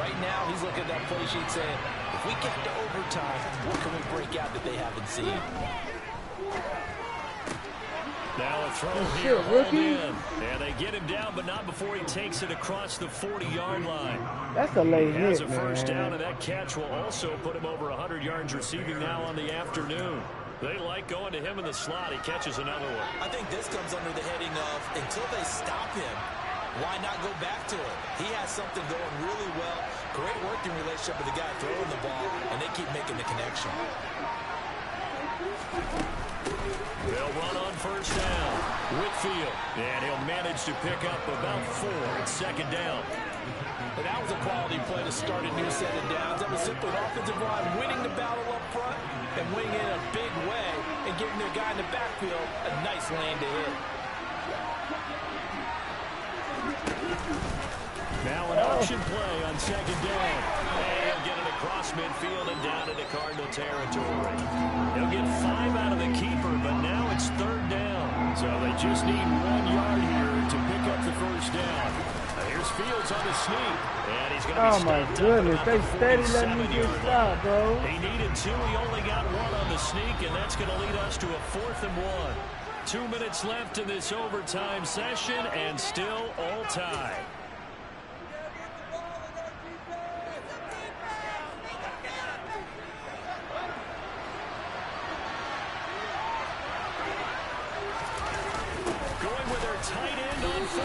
Right now, he's looking at that play sheet saying, if we get to overtime, what can we break out that they haven't seen? Now a throw here, hauled in. And they get him down, but not before he takes it across the 40-yard line. That's a late hit, man. Has a first down, and that catch will also put him over 100 yards receiving now on the afternoon. They like going to him in the slot. He catches another one. I think this comes under the heading of, until they stop him, why not go back to it? He has something going really well. Great working relationship with the guy throwing the ball, and they keep making the connection. They'll run on first down. Whitfield, and he'll manage to pick up about 4 at second down. And that was a quality play to start a new set of downs. That was simply an offensive line winning the battle up front and winning in a big way and giving their guy in the backfield a nice lane to hit. Now an option play on second down. And get it across midfield and down into Cardinal territory. They'll get 5 out of the keeper, but now it's 3rd down. So they just need 1 yard here to pick up the first down. Here's Fields on the sneak. And he's going to be oh, my goodness. They steady letting me get stopped, bro. He needed 2. He only got 1 on the sneak, and that's going to lead us to a 4th and 1. 2 minutes left in this overtime session, and still all tied.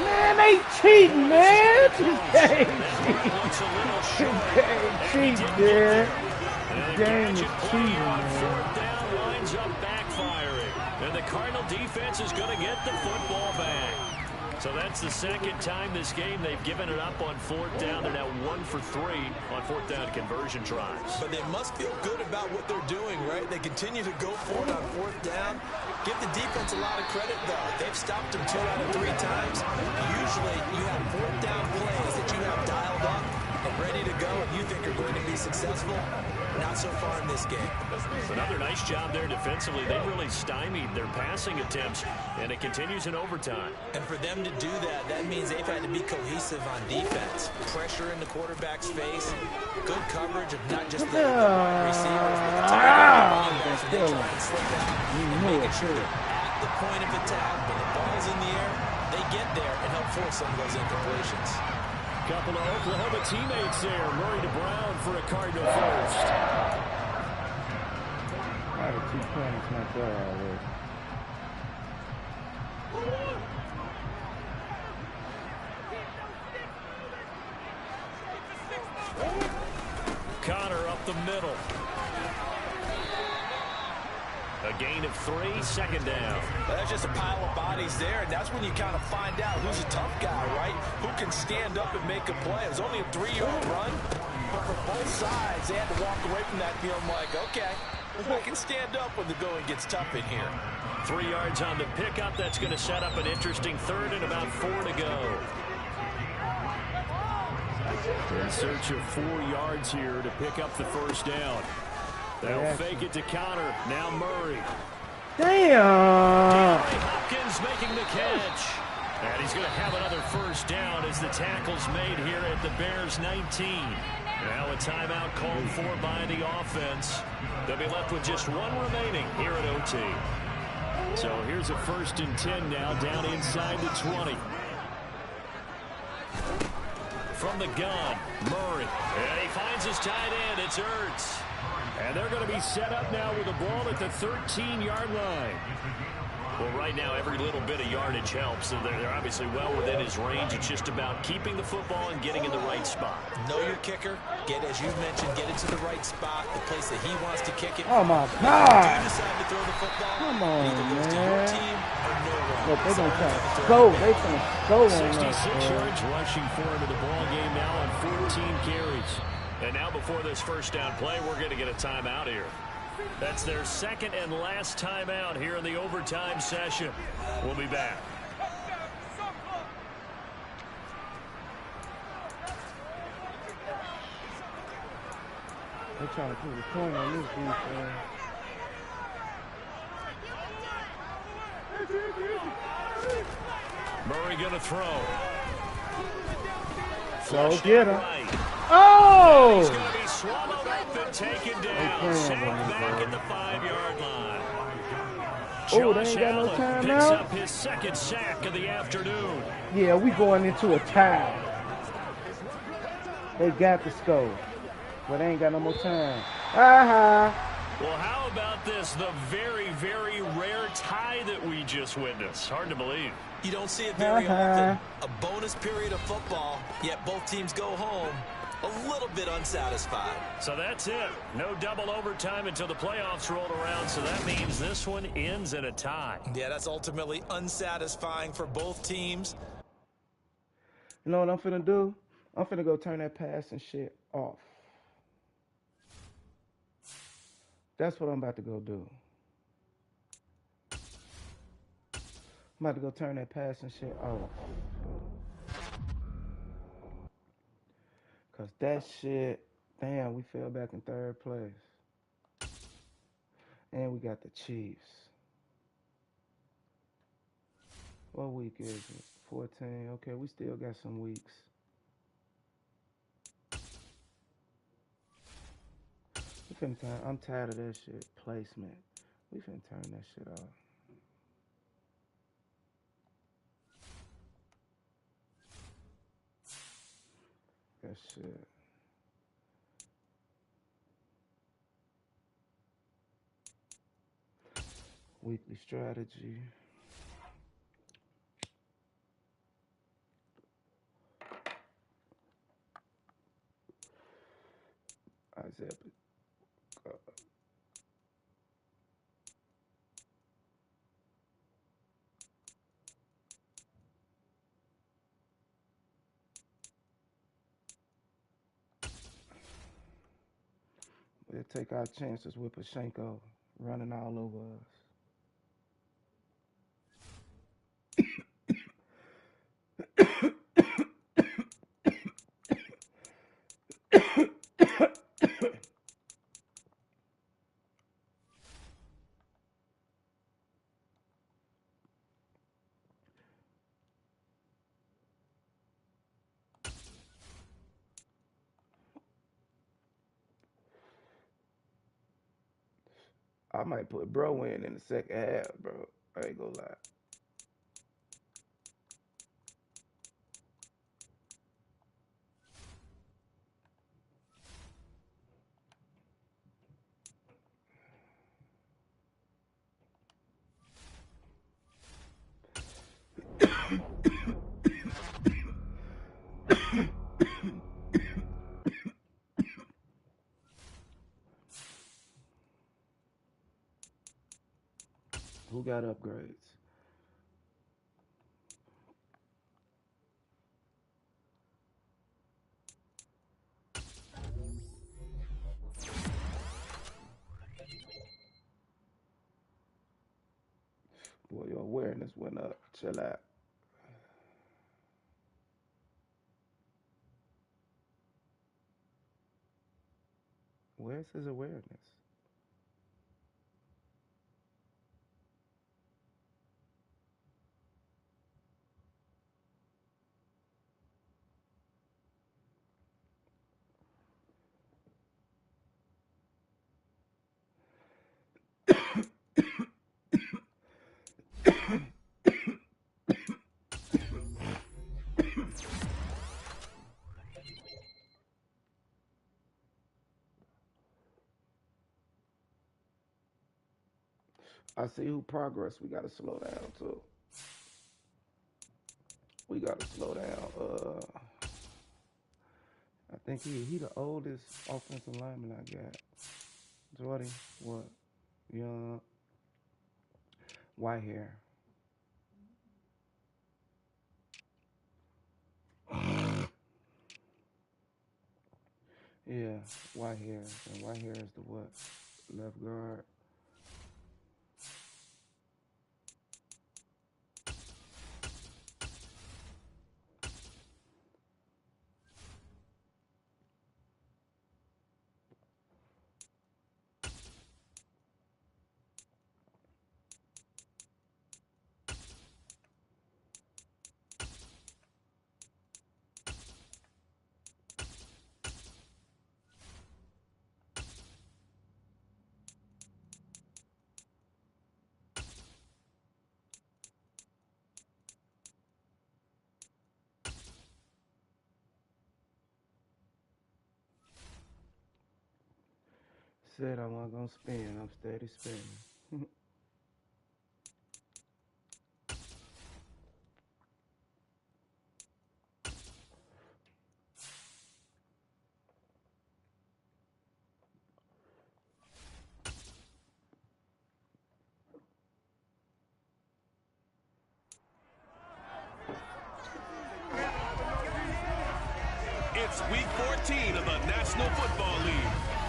Man, they cheating, man. They cheating, man. The game is cheating, man. Down lines up backfiring. And the Cardinal defense is going to get the football back. So that's the 2nd time this game they've given it up on 4th down. They're now 1 for 3 on 4th down conversion tries. But they must feel good about what they're doing, right? They continue to go for it on 4th down. Give the defense a lot of credit, though. They've stopped them 2 out of 3 times. Usually, you have 4th down plays that you have dialed up and ready to go and you think are going to be successful. Not so far in this game. Another nice job there defensively. They really stymied their passing attempts, and it continues in overtime. And for them to do that, that means they've had to be cohesive on defense. Pressure in the quarterback's face, good coverage of not just the wide receivers, but the tight end, and they try and slip out. Making sure they're at the point of attack, when the ball's in the air, they get there and help force some of those incompletions. Couple of Oklahoma teammates there. Murray to Brown for a Cardinal first. I had 2 points myself already. Connor up the middle. A gain of 3, 2nd down. That's just a pile of bodies there, and that's when you kind of find out who's a tough guy, right? Who can stand up and make a play. It was only a 3-yard run, but for both sides, they had to walk away from that feeling like, okay, I can stand up when the going gets tough in here. 3 yards on the pickup. That's going to set up an interesting 3rd and about 4 to go. In search of 4 yards here to pick up the first down. They'll fake it to counter. Now Murray. Damn! Hopkins making the catch. And he's going to have another first down as the tackle's made here at the Bears 19. Now a timeout called for by the offense. They'll be left with just 1 remaining here at OT. So here's a 1st and 10 now down inside the 20. From the gun, Murray. And he finds his tight end. It's Ertz. And they're going to be set up now with the ball at the 13-yard line. Well, right now, every little bit of yardage helps. So they're obviously well within his range. It's just about keeping the football and getting in the right spot. Know your kicker. As you mentioned, get into the right spot, the place that he wants to kick it. Oh, my God. If you decide to throw the football, come on, either goes to your team or no one. Look, they're going to try to go. They're going to go on 66 yards rushing forward to the ball game now on 14 carries. And now before this first down play, we're going to get a timeout here. That's their 2nd and last timeout here in the overtime session. We'll be back. They're trying to put a point on this defense. Murray going to throw. So get him. Right. Oh! He's going to be swallowed up and taken down. Sacked back at the 5-yard line. Oh, they ain't got no time picks out. up his 2nd sack of the afternoon. Yeah, we going into a tie. They got the score, but they ain't got no more time. Well, how about this? The very, very rare tie that we just witnessed. Hard to believe. You don't see it very often. A bonus period of football, yet both teams go home a little bit unsatisfied. So that's it. No double overtime until the playoffs rolled around, so that means this one ends in a tie. Yeah, that's ultimately unsatisfying for both teams. You know what I'm finna do? I'm finna go turn that passing shit off. That's what I'm about to go do. I'm about to go turn that passing shit off. Because that shit, damn, we fell back in 3rd place. And we got the Chiefs. What week is it? 14. Okay, we still got some weeks. I'm tired of that shit. Placement. We finna turn that shit off. That shit. Weekly strategy. Isaiah. We'll take our chances with Pashenko running all over us. I might put bro in the 2nd half, bro. I ain't gonna lie. Who got upgrades? Boy, your awareness went up. Chill out. Where's his awareness? I see who progress. We gotta slow down too. We gotta slow down. I think he the oldest offensive lineman I got. Jordy, what? Young, white hair. Yeah, white hair. And white hair is the what? Left guard. Said I wasn't gonna spin. I'm steady spinning. It's week 14 of the National Football League.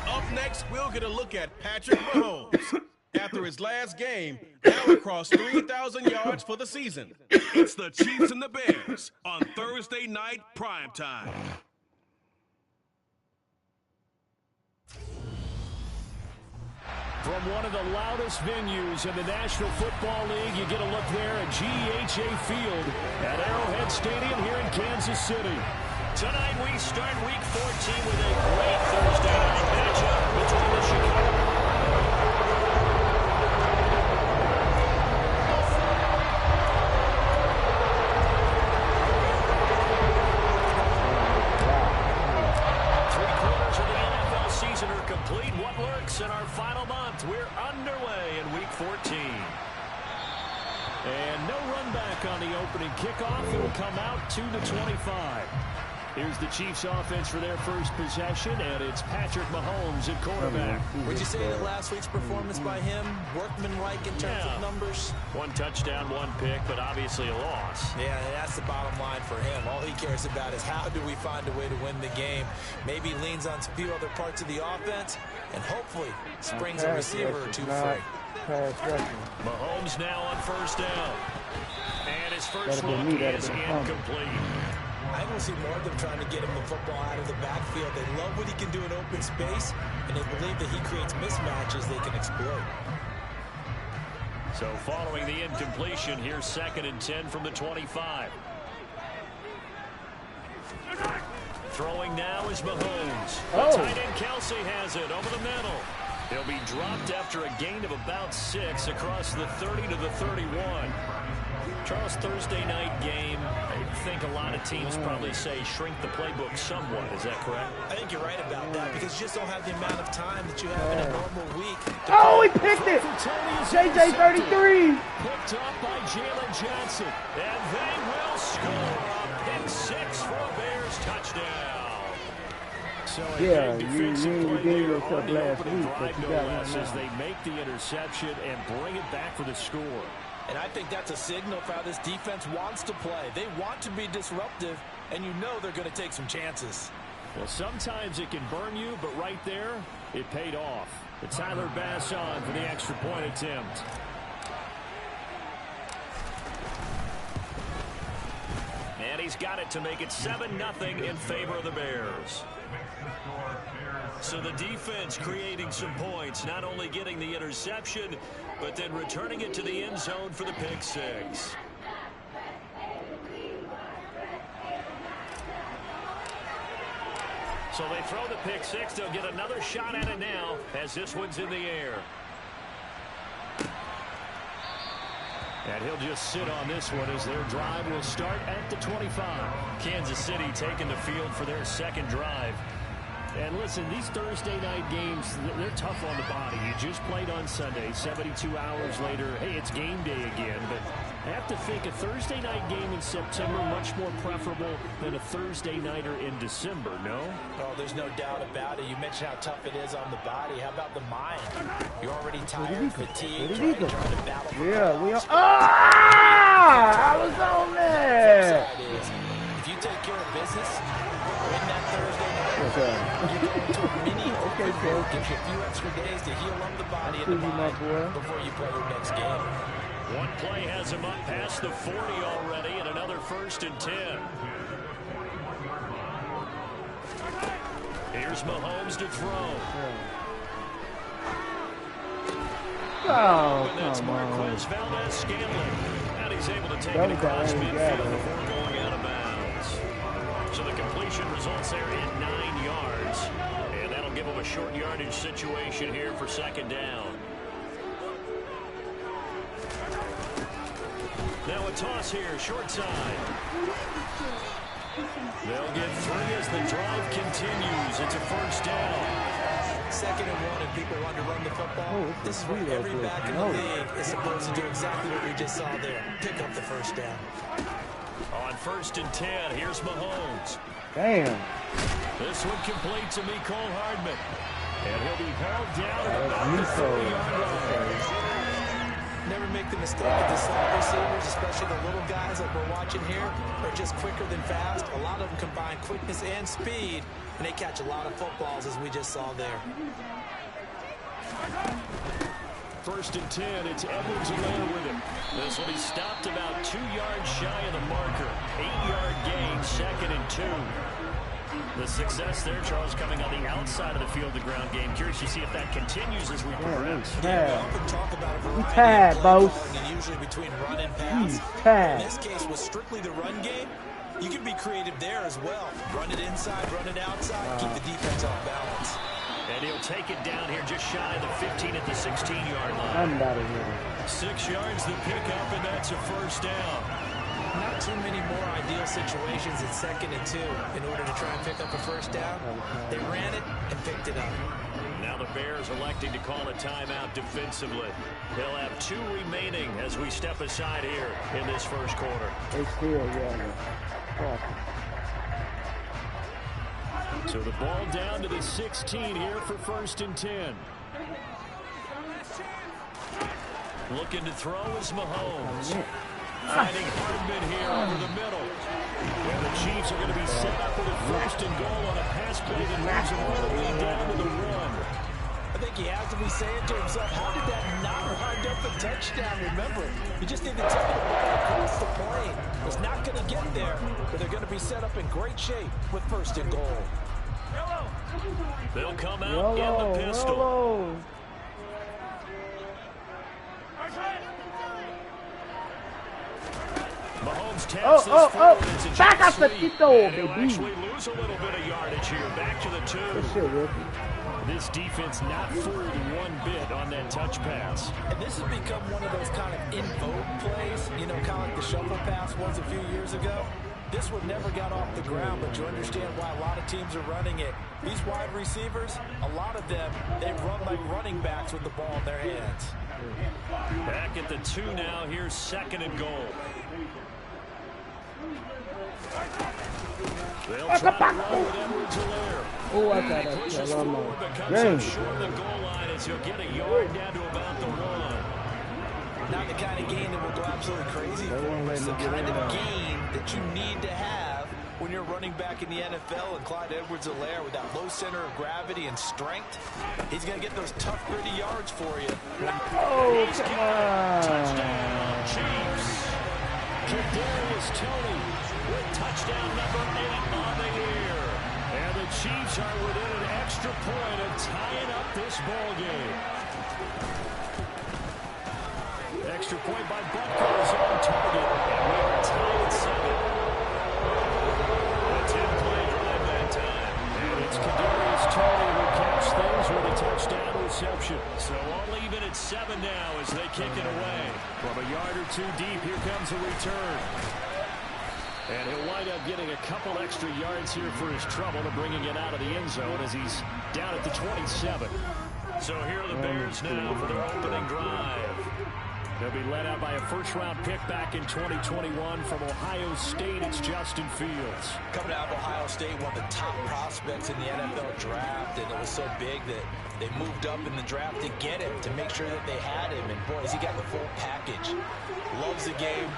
Up next, we'll get a look at Patrick Mahomes. After his last game, now across 3,000 yards for the season. It's the Chiefs and the Bears on Thursday night primetime. From one of the loudest venues in the National Football League, you get a look there at GEHA Field at Arrowhead Stadium here in Kansas City. Tonight we start week 14 with a great Thursday night matchup between the Chicago. Three-quarters of the NFL season are complete. What lurks in our final month? We're underway in week 14. And no run back on the opening kickoff. It'll come out 2-25. Here's the Chiefs offense for their first possession, and it's Patrick Mahomes at quarterback. Would you say that last week's performance by him, workmanlike in terms of numbers? One touchdown, one pick, but obviously a loss. Yeah, that's the bottom line for him. All he cares about is how do we find a way to win the game. Maybe leans on a few other parts of the offense, and hopefully springs a receiver or two free. Mahomes now on first down. And his first look is incomplete. I don't see more of them trying to get him the football out of the backfield. They love what he can do in open space, and they believe that he creates mismatches they can exploit. So following the incompletion, here's 2nd and 10 from the 25. Throwing now is Mahomes. The tight end Kelsey has it over the middle. He'll be dropped after a gain of about 6 across the 30 to the 31. Charles, Thursday night game, I think a lot of teams probably say shrink the playbook somewhat. Is that correct? I think you're right about that because you just don't have the amount of time that you have in a normal week. Oh, he picked it! JJ 33! Picked up by Jalen Johnson. And they will score a pick 6 for a Bears touchdown. So yeah, you gave yourself last week, but you got one as they make the interception and bring it back for the score. And I think that's a signal for how this defense wants to play. They want to be disruptive, and you know they're going to take some chances. Well, sometimes it can burn you, but right there, it paid off. It's Tyler Bass on for the extra point attempt. And he's got it to make it 7-0 in favor of the Bears. So the defense creating some points, not only getting the interception, but then returning it to the end zone for the pick six. So they throw the pick six. They'll get another shot at it now as this one's in the air. And he'll just sit on this one as their drive will start at the 25. Kansas City taking the field for their second drive. And listen, these Thursday night games, they're tough on the body. You just played on Sunday, 72 hours later, hey, it's game day again. But I have to think a Thursday night game in September much more preferable than a Thursday nighter in December, no? Oh, there's no doubt about it. You mentioned how tough it is on the body. How about the mind? You're already tired, fatigued, trying to battle for we are. I was on there. If you take care of business, win that Thursday night, you're going to a mini open field. Gives you a few extra days to heal up the body and the mind before you play your next game. One play has him up past the 40 already, and another 1st and 10. Here's Mahomes to throw. Oh, and that's come on. Marquez Valdes-Scantling. And he's able to take it across midfield before going out of bounds. So the completion results there at 9 yards. And that'll give him a short yardage situation here for 2nd down. Now a toss here, short side. They'll get 3 as the drive continues. It's a 1st down. 2nd and 1, and people want to run the football. This is where every back in the league is supposed to do exactly what we just saw there. Pick up the 1st down. On 1st and 10, here's Mahomes. Damn. This one complete to Mecole Hardman. And he'll be held down at about the 30-yard line. Never make the mistake of the slot receivers, especially the little guys like we're watching here, are just quicker than fast. A lot of them combine quickness and speed, and they catch a lot of footballs, as we just saw there. 1st and 10, it's Edwards-Helaire with him. This will be stopped about 2 yards shy of the marker. 8-yard gain, 2nd and 2. The success there, Charles, coming on the outside of the field, the ground game. Curious to see if that continues as we progress. Yeah, we often talk about a variety of play calling, and usually between run and pass. In this case, with strictly the run game, you can be creative there as well. Run it inside, run it outside, keep the defense off balance. And he'll take it down here just shy of the 15 at the 16-yard line. I'm out of here. 6 yards the pickup, and that's a 1st down. Not too many more ideal situations at 2nd and 2 in order to try and pick up a 1st down. They ran it and picked it up. Now the Bears electing to call a timeout defensively. They'll have 2 remaining as we step aside here in this 1st quarter. It's still, So the ball down to the 16 here for 1st and 10. Looking to throw is Mahomes. Finding Hardman here over the middle. And the Chiefs are going to be set up with a 1st and goal on a pass play that moves them all the way down to the run. I think he has to be saying to himself, how did that not wind up a touchdown? Remember, you just need to take the ball across the plane. It's not going to get there, but they're going to be set up in great shape with 1st and goal. They'll come out in the pistol. Mahomes taps this forward. Back up the Tito, baby. Actually lose a little bit of yardage here. Back to the 2. This defense not fooled one bit on that touch pass. And this has become one of those kind of in vogue plays, you know, kind of like the shuffle pass was a few years ago. This one never got off the ground, but you understand why a lot of teams are running it. These wide receivers, a lot of them, they run like running backs with the ball in their hands. Back at the 2 now. Here's 2nd and goal. They'll try to run with Edwards-Helaire. Oh, I got it. Pushes forward, but comes up short of the goal line as he'll get a yard down to about the 1. Not the kind of gain that will go absolutely crazy for. It's the kind of gain that you need to have when you're running back in the NFL. And Clyde Edwards-Helaire, with that low center of gravity and strength, he's going to get those tough, gritty yards for you. Oh, come on. Touchdown, Chiefs. Kadarius Toney with touchdown number 8 on the year. And the the Chiefs are within an extra point of tying up this ball game. Extra point by Butker is on target, and we are tied at 7. A 10-play drive that time, and it's Kadarius Toney who caps things with a touchdown reception. So all even at 7 now as they kick it away. From a yard or two deep, here comes a return. And he'll wind up getting a couple extra yards here for his trouble to bringing it out of the end zone as he's down at the 27. So here are the Bears now for their opening drive. They'll be led out by a first-round pick back in 2021 from Ohio State. It's Justin Fields. Coming out of Ohio State, one of the top prospects in the NFL draft, and it was so big that they moved up in the draft to get him, to make sure that they had him. And, boy, he got the full package. Loves the game,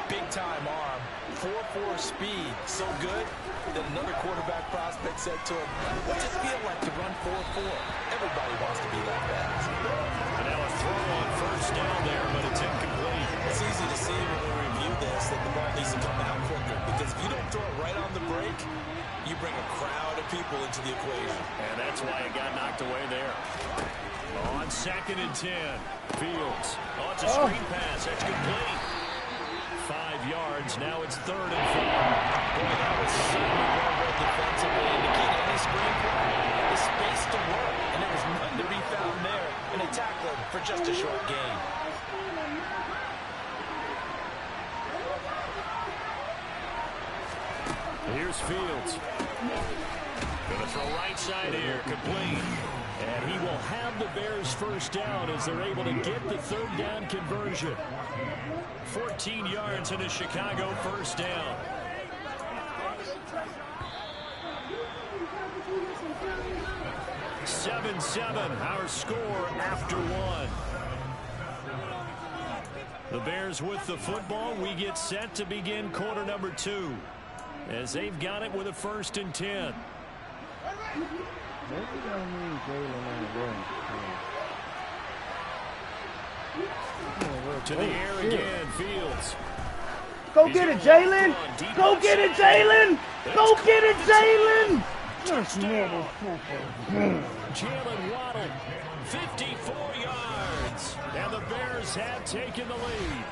big-time arm, 4.4 speed, so good that another quarterback prospect said to him, what's it feel like to run 4.4? Everybody wants to be that fast. And now a throw on first down there, but it's incomplete. It's easy to see when we review this that the ball needs to come out quicker, because if you don't throw it right on the break, you bring a crowd of people into the equation. And that's why it got knocked away there. On 2nd and 10, Fields. Oh, it's a screen pass. That's complete. 5 yards. Now it's 3rd and 5. Boy, that was certainly well read defensively. And the key to any screen play is space to work. And there was none to be found there. And a tackler for just a short gain. Here's Fields. Gonna throw right side here, complete. And he will have the Bears first down as they're able to get the 3rd down conversion. 14 yards in a Chicago first down. (7-7) our score after 1. The Bears with the football. We get set to begin quarter number 2 as they've got it with a 1st and 10. To the air again, Fields. Go get it, Jalen! Go get it, Jalen! Go get it, Jalen! Jalen Waddle, 54 yards. And the Bears have taken the lead.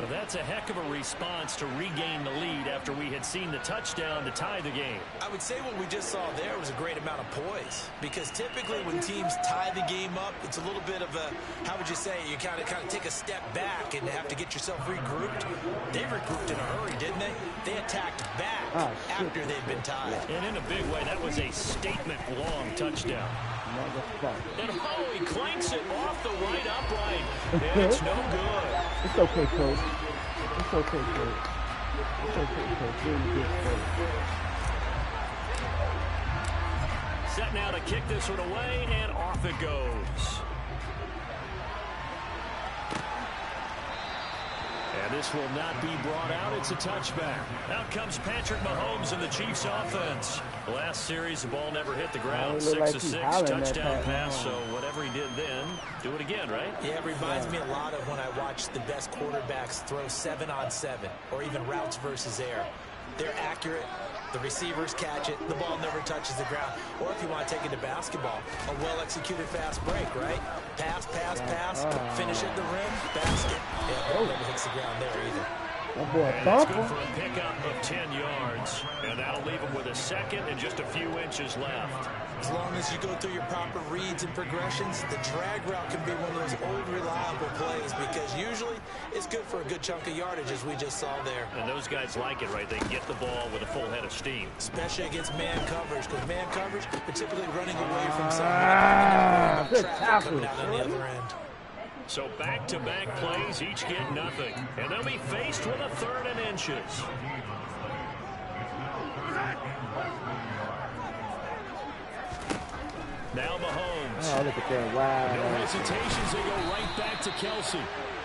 Well, that's a heck of a response to regain the lead after we had seen the touchdown to tie the game. I would say what we just saw there was a great amount of poise, because typically when teams tie the game up, it's a little bit of a, how would you say, you kind of take a step back and have to get yourself regrouped. They regrouped in a hurry, didn't they? They attacked back after they'd been tied. And in a big way, that was a statement-long touchdown. And he clanks it off the right upright. And it's no good. It's okay, Coach. It's okay, Coach. It's okay, Coach. Really good, Coach. Set now to kick this one away, and off it goes. And this will not be brought out. It's a touchback. Out comes Patrick Mahomes and the Chiefs offense. The last series, the ball never hit the ground. 6-6, touchdown pass. So whatever he did then, do it again, right? Yeah, it reminds me a lot of when I watch the best quarterbacks throw 7-on-7 or even routes versus air. They're accurate. The receivers catch it. The ball never touches the ground. Or if you want to take it to basketball, a well-executed fast break, right? Pass, pass, pass. Finish at the rim. Basket. Yeah, ball never hits the ground there either. That boy, and it's good for a pickup of 10 yards. And that'll leave him with a second and just a few inches left. As long as you go through your proper reads and progressions, the drag route can be one of those old reliable plays, because usually it's good for a good chunk of yardage, as we just saw there. And those guys like it, right? They can get the ball with a full head of steam. Especially against man coverage, because man coverage, they're typically running away from someone. Good tackle. Coming out on the other end. So back-to-back plays, each get nothing. And they'll be faced with a 3rd and inches. Now Mahomes. Oh, look at that. Wow. No hesitations. They go right back to Kelsey.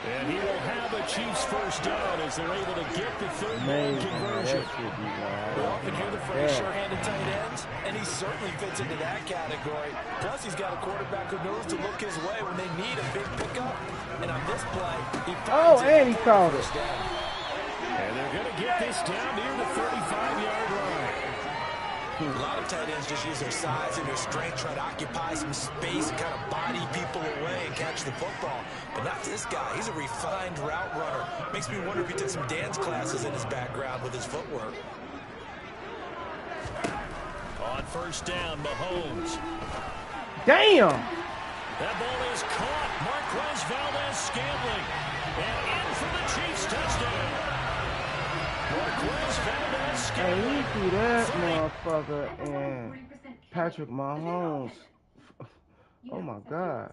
And he will have a Chiefs first down as they're able to get the 3rd down conversion. We often hear the phrase sure-handed tight ends, and he certainly fits into that category. Plus, he's got a quarterback who knows to look his way when they need a big pickup. And on this play, he finds and he called it. And they're going to get this down near the 35-yard line. A lot of tight ends just use their size and their strength, try to occupy some space and kind of body people away and catch the football. But not this guy. He's a refined route runner. Makes me wonder if he took some dance classes in his background with his footwork. On first down, Mahomes. Damn! That ball is caught. Marquez Valdes-Scantling. And in for the Chiefs touchdown. Marquez Valdes-Scantling. Hey, he threw that motherfucker and Patrick Mahomes. Oh my God.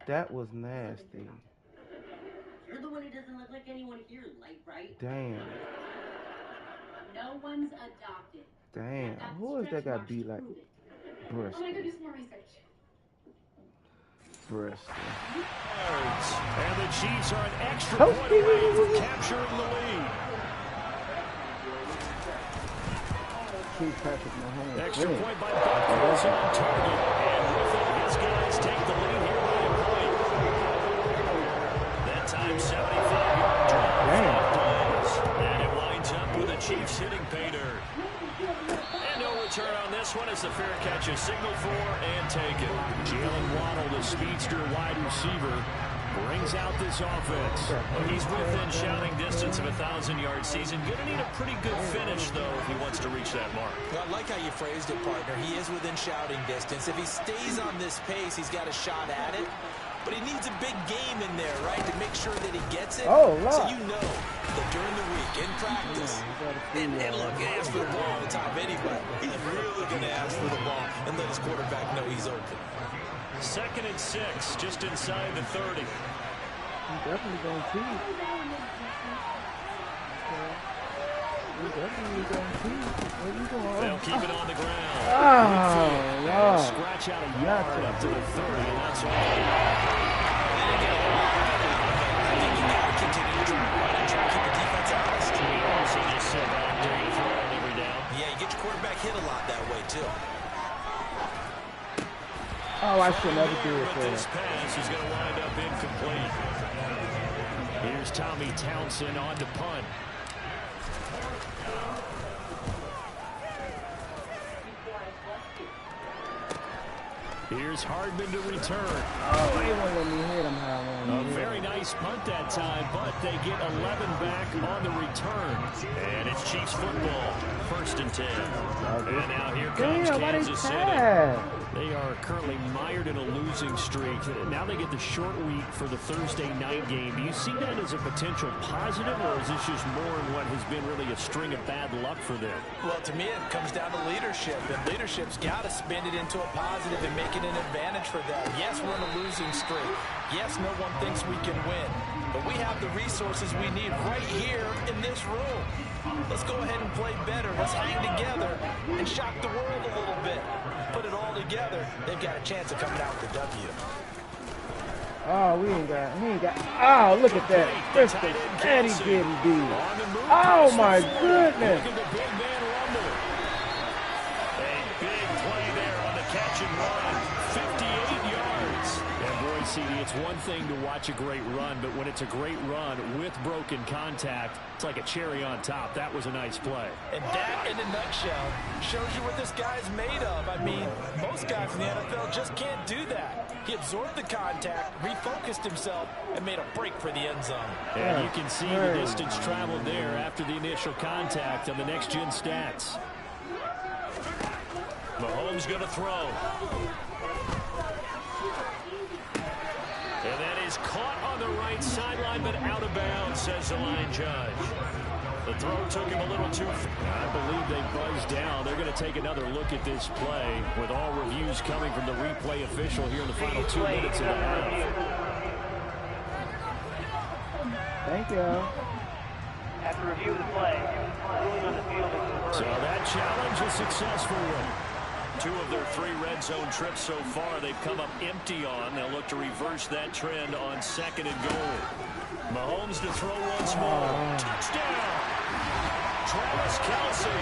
That was nasty. You're the one who doesn't look like anyone here, right? Damn. No one's adopted. Damn. Who is that guy beat like Bristol? I'm gonna go do some more research. Bristol. And the Chiefs are an extra point away from capturing the lead. Patrick Mahomes. Extra point by Buckles on target. And with it, his guys take the lead here by a point. That time, 75-yard drive. And it winds up with the Chiefs hitting pay dirt. And no return on this one as the fair catch is signaled for and taken. Jalen Waddle, the speedster wide receiver, brings out this offense. He's within shouting distance of a 1,000-yard season. Going to need a pretty good finish, though, if he wants to reach that mark. Well, I like how you phrased it, partner. He is within shouting distance. If he stays on this pace, he's got a shot at it. But he needs a big game in there, right, to make sure that he gets it. Oh, Lord. So you know that during the week, in practice, and look, he asks for the ball on the top anyway. He's really going to ask for the ball and let his quarterback know he's open. 2nd and 6, just inside the 30. He's definitely going to cheat. He's definitely going to cheat. Where you going? They'll keep it on the ground. Oh, Lord. Scratch out a yard up to the 30, and that's all. I think you got to continue to run and try to keep the defense honest. You also just sit back there and throw it every down. Yeah, you get your quarterback hit a lot that way, too. Oh, I should never do it for This pass is going to wind up incomplete. Here's Tommy Townsend on to punt. Here's Hardman to return. Oh, they won't let me hit him how I want A very nice punt that time, but they get 11 back on the return. And it's Chiefs football, 1st and 10. And now here comes Kansas City. They are currently mired in a losing streak. Now they get the short week for the Thursday night game. Do you see that as a potential positive, or is this just more in what has been really a string of bad luck for them? Well, to me, it comes down to leadership, and leadership's got to spin it into a positive and make it an advantage for them. Yes, we're in a losing streak. Yes, no one thinks we can win, but we have the resources we need right here in this room. Let's go ahead and play better. Let's hang together and shock the world a little bit. Put it all together, they've got a chance of coming out with the W. Oh, he ain't got. Oh, look at that. Bristol steady getting beat. Oh, my goodness. Look at the big man rumble. A big play there on the catch and run. 58 yards. And boy, CD, it's one thing to watch a great run, but when it's a great run with broken contact, it's like a cherry on top. That was a nice play. And that, in a nutshell, shows you what this guy's made of. I mean, most guys in the NFL just can't do that. He absorbed the contact, refocused himself, and made a break for the end zone. And you can see the distance traveled there after the initial contact on the next-gen stats. Mahomes going to throw. And that is caught on the right sideline, but out of bounds, says the line judge. The throw took him a little too far. I believe they buzzed down. They're going to take another look at this play with all reviews coming from the replay official here in the final 2 minutes of the half. Thank you. After review of the play, ruling on the field. So that challenge is successful. 2 of their 3 red zone trips so far they've come up empty on. They'll look to reverse that trend on 2nd and goal. Mahomes to throw once more. Touchdown! Travis Kelce.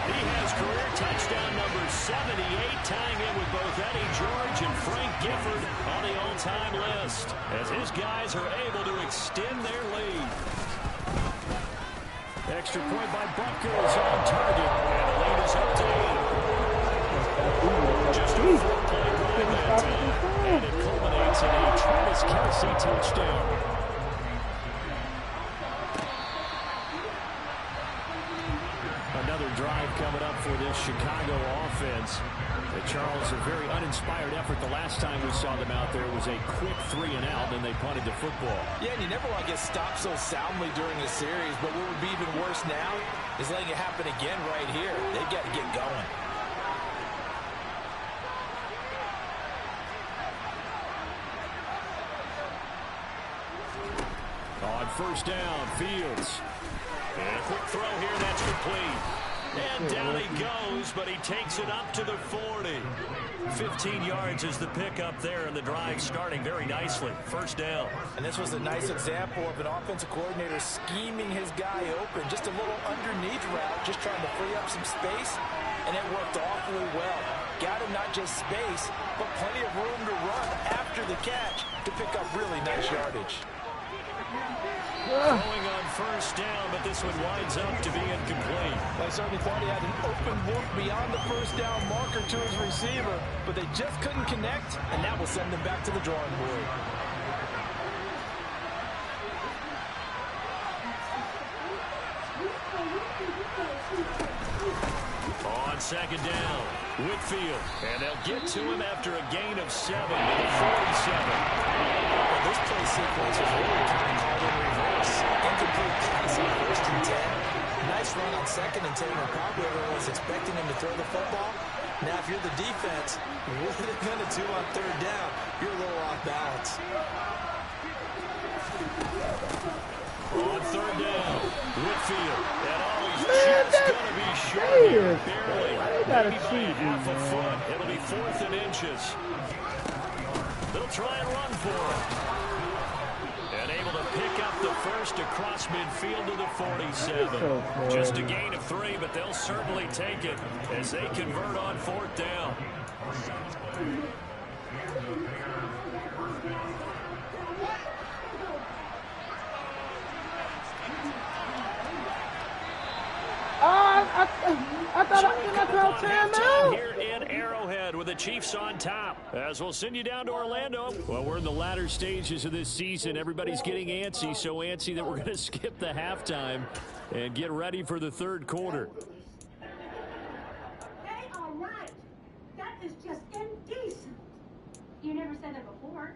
He has career touchdown number 78, tying in with both Eddie George and Frank Gifford on the all-time list, as his guys are able to extend their lead. Extra point by Buckles on target, and the lead is up to 8. Just a 4-play drive and it culminates in a Travis Kelce touchdown. Another drive coming up for this Chicago offense. Charles, a very uninspired effort. The last time we saw them out there was a quick 3-and-out, and they punted the football. Yeah, and you never want to get stopped so soundly during a series, but what would be even worse now is letting it happen again right here. They've got to get going. On first down, Fields. And a quick throw here, that's complete. And down he goes, but he takes it up to the 40. 15 yards is the pickup there, and the drive starting very nicely. First down. And this was a nice example of an offensive coordinator scheming his guy open. Just a little underneath route, just trying to free up some space, and it worked awfully well. Got him not just space, but plenty of room to run after the catch to pick up really nice yardage. Going on first down, but this one winds up to be incomplete. I certainly thought he had an open look beyond the first down marker to his receiver, but they just couldn't connect, and that will send them back to the drawing board. On second down, Whitfield, and they'll get to him after a gain of 7 to the 47. Well, this play sequence was really kind of called in reverse. Incomplete pass on first and 10. Nice run on second and 10 when probably everyone was expecting him to throw the football. Now, if you're the defense, what are they going to do on third down? You're a little off balance. On third down, Whitfield, and he's just going to be short here, barely. Maybe by half a foot. It'll be 4th and inches. They'll try and run for it. And able to pick up the first across midfield to the 47. Just a gain of 3, but they'll certainly take it as they convert on 4th down. I thought I called timeout. Here in Arrowhead with the Chiefs on top. As we'll send you down to Orlando. Well, we're in the latter stages of this season. Everybody's getting antsy, so antsy that we're going to skip the halftime and get ready for the third quarter. Hey, all right. That is just indecent. You never said that before.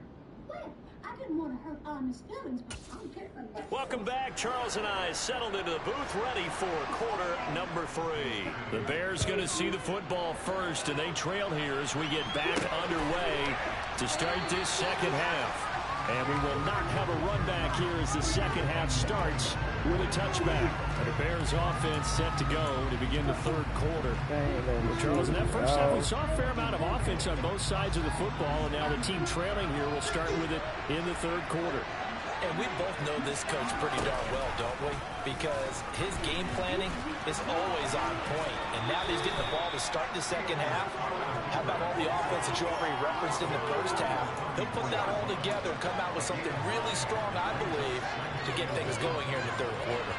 Well, I didn't want to hurt Anna's feelings, but I'm getting that. Welcome back. Charles and I settled into the booth ready for quarter number 3. The Bears going to see the football first, and they trail here as we get back underway to start this second half. And we will not have a run back here as the second half starts with a touchback. And the Bears offense set to go to begin the third quarter. Charles, in that first half, we saw a fair amount of offense on both sides of the football, and now the team trailing here will start with it in the third quarter. And we both know this coach pretty darn well, don't we? Because his game planning is always on point. And now that he's getting the ball to start the second half, how about all the offense that you already referenced in the first half? He'll put that all together and come out with something really strong, I believe, to get things going here in the third quarter.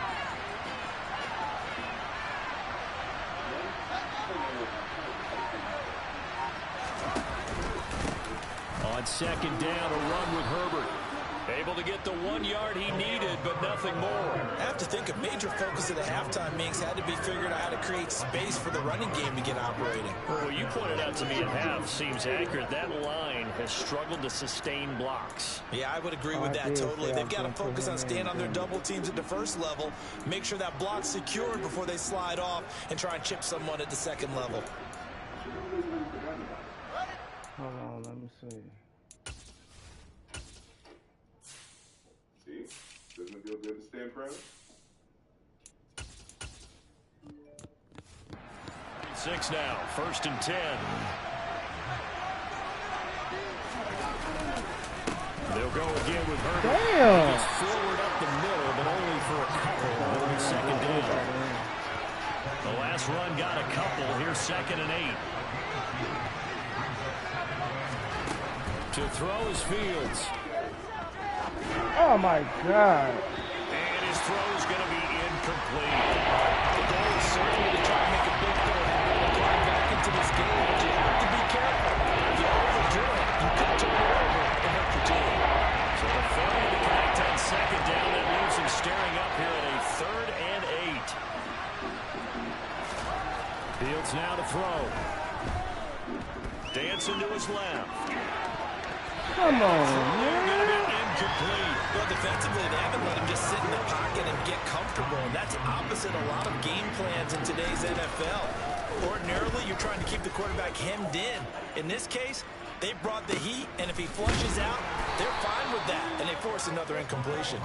On second down, a run with Herbert. Able to get the 1 yard he needed, but nothing more. I have to think a major focus of the halftime mix had to be figuring out how to create space for the running game to get operating. Well, you pointed out to me at half seems accurate. That line has struggled to sustain blocks. Yeah, I would agree with that totally. They've got to focus on staying on their double teams at the first level, make sure that block's secured before they slide off, and try and chip someone at the second level. Hold on, let me see. Doesn't it feel good to stand proud? 6 now, 1st and 10. They'll go again with Herbert. Damn! It's forward up the middle, but only for a couple. It'll be second down. The last run got a couple. Here's 2nd and 8. To throw is Fields. Oh, my God. And his throw's going to be incomplete. The goal is certainly to try and make a big throw and climb back into this game, but you have to be careful seconds left. Come on, man. Incomplete. Well, defensively, they haven't let him just sit in the pocket and get comfortable. And that's opposite a lot of game plans in today's NFL. Ordinarily, you're trying to keep the quarterback hemmed in. In this case, they brought the heat, and if he flushes out, they're fine with that, and they force another incompletion.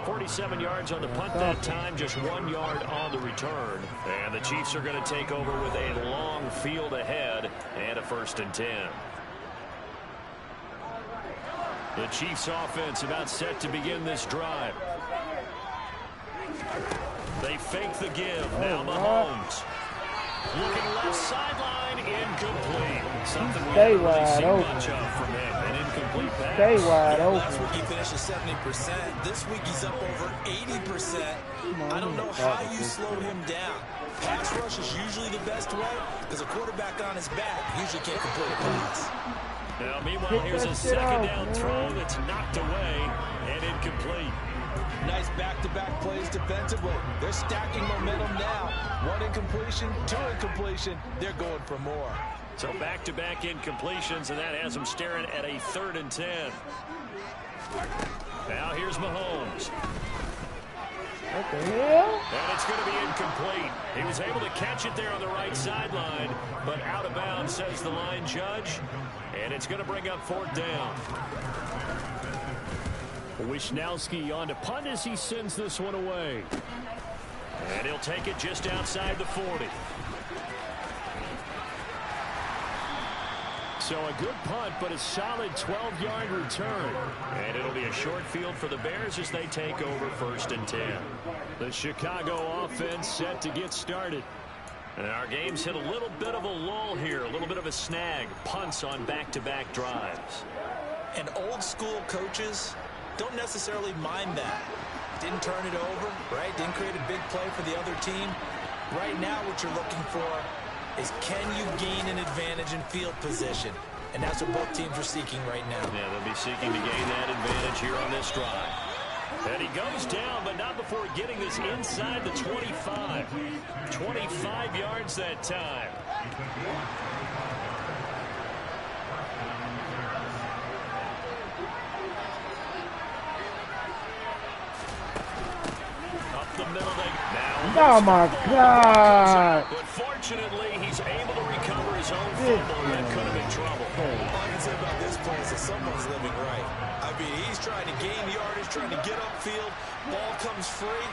47 yards on the punt that time, just 1 yard on the return. And the Chiefs are going to take over with a long field ahead and a 1st and 10. The Chiefs offense about set to begin this drive. They fake the give. Now Mahomes. Looking left sideline, incomplete. Something we haven't really seen much of from him. An incomplete pass. Stay wide open. Last week he finished at 70%. This week he's up over 80%. I don't know how you slow him down. Pass rush is usually the best way because a quarterback on his back usually can't complete a pass. Now, meanwhile, here's a second down throw that's knocked away and incomplete. Nice back-to-back plays defensively. They're stacking momentum now. 1 incompletion, 2 incompletion. They're going for more. So back-to-back incompletions, and that has them staring at a 3rd and 10. Now here's Mahomes. What the hell? And it's going to be incomplete. He was able to catch it there on the right sideline, but out of bounds, says the line judge. And it's going to bring up 4th down. Wisnowski on to punt as he sends this one away. And he'll take it just outside the 40. So a good punt, but a solid 12-yard return. And it'll be a short field for the Bears as they take over 1st and 10. The Chicago offense set to get started. And our game's hit a little bit of a lull here, a little bit of a snag. Punts on back-to-back drives. And old-school coaches don't necessarily mind that. Didn't turn it over, right? Didn't create a big play for the other team. Right now what you're looking for is can you gain an advantage in field position? And that's what both teams are seeking right now. Yeah, they'll be seeking to gain that advantage here on this drive. And he goes down, but not before getting this inside the 25. 25 yards that time. Up the middle. Oh, my God. But fortunately, he's able to recover his own fumble, and that could have been trouble. All I can say about this play is that someone's living right. I mean, he's trying to gain yardage, trying to get upfield. Ball comes free.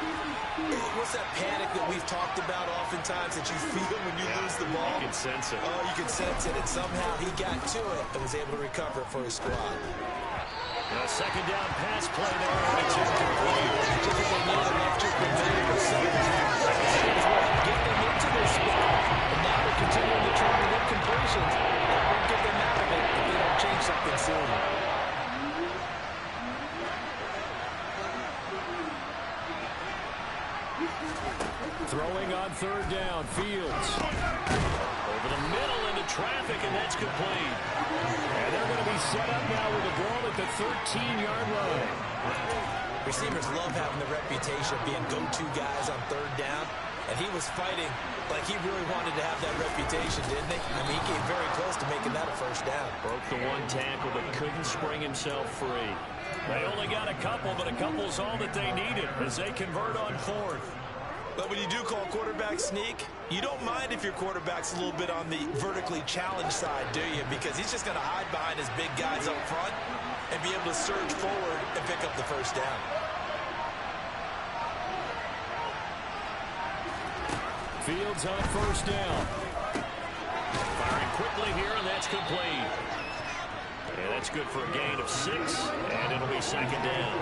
What's that panic that we've talked about oftentimes that you feel when you lose the ball? You can sense it. Oh, you can sense it. And somehow he got to it and was able to recover it for his squad. A second down pass play there. It's incomplete. Just as they need an extra convey for second down. Get them into their spot. And now they're continuing to try to win completions. That won't get them out of it if they don't change something soon. Throwing on 3rd down, Fields. Over the middle into traffic, and that's complete. And they're going to be set up now with the ball at the 13-yard line. Receivers love having the reputation of being go-to guys on 3rd down. And he was fighting like he really wanted to have that reputation, didn't he? I mean, he came very close to making that a 1st down. Broke the 1 tackle, but couldn't spring himself free. They only got a couple, but a couple's all that they needed as they convert on 4th. But when you do call quarterback sneak, you don't mind if your quarterback's a little bit on the vertically challenged side, do you? Because he's just going to hide behind his big guys up front and be able to surge forward and pick up the 1st down. Fields on 1st down. Firing quickly here, and that's complete. And that's good for a gain of 6, and it'll be 2nd down.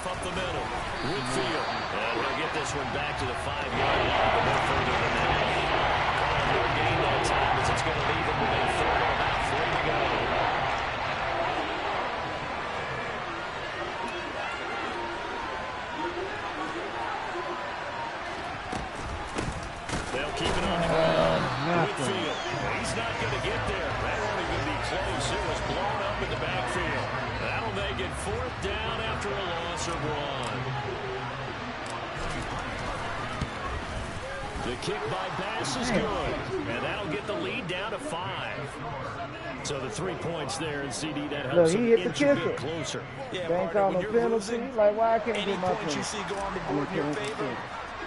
Up the middle. Whitfield. And we'll get this one back to the 5-yard line, but no further than that. No gain that time as it's going to leave them with a 3rd and about 3 to go. They'll keep it on the ground. backfield. He's not going to get there. That won't even be close. It was blown up in the backfield. That'll make it 4th down after a loss of 1. The kick by Bass is good, and that'll get the lead down to 5. So the 3 points there, and CD, that helps him inch a bit closer. Yeah, they ain't call no penalty. Like, why I can't any get my points you see go on the board in your favor,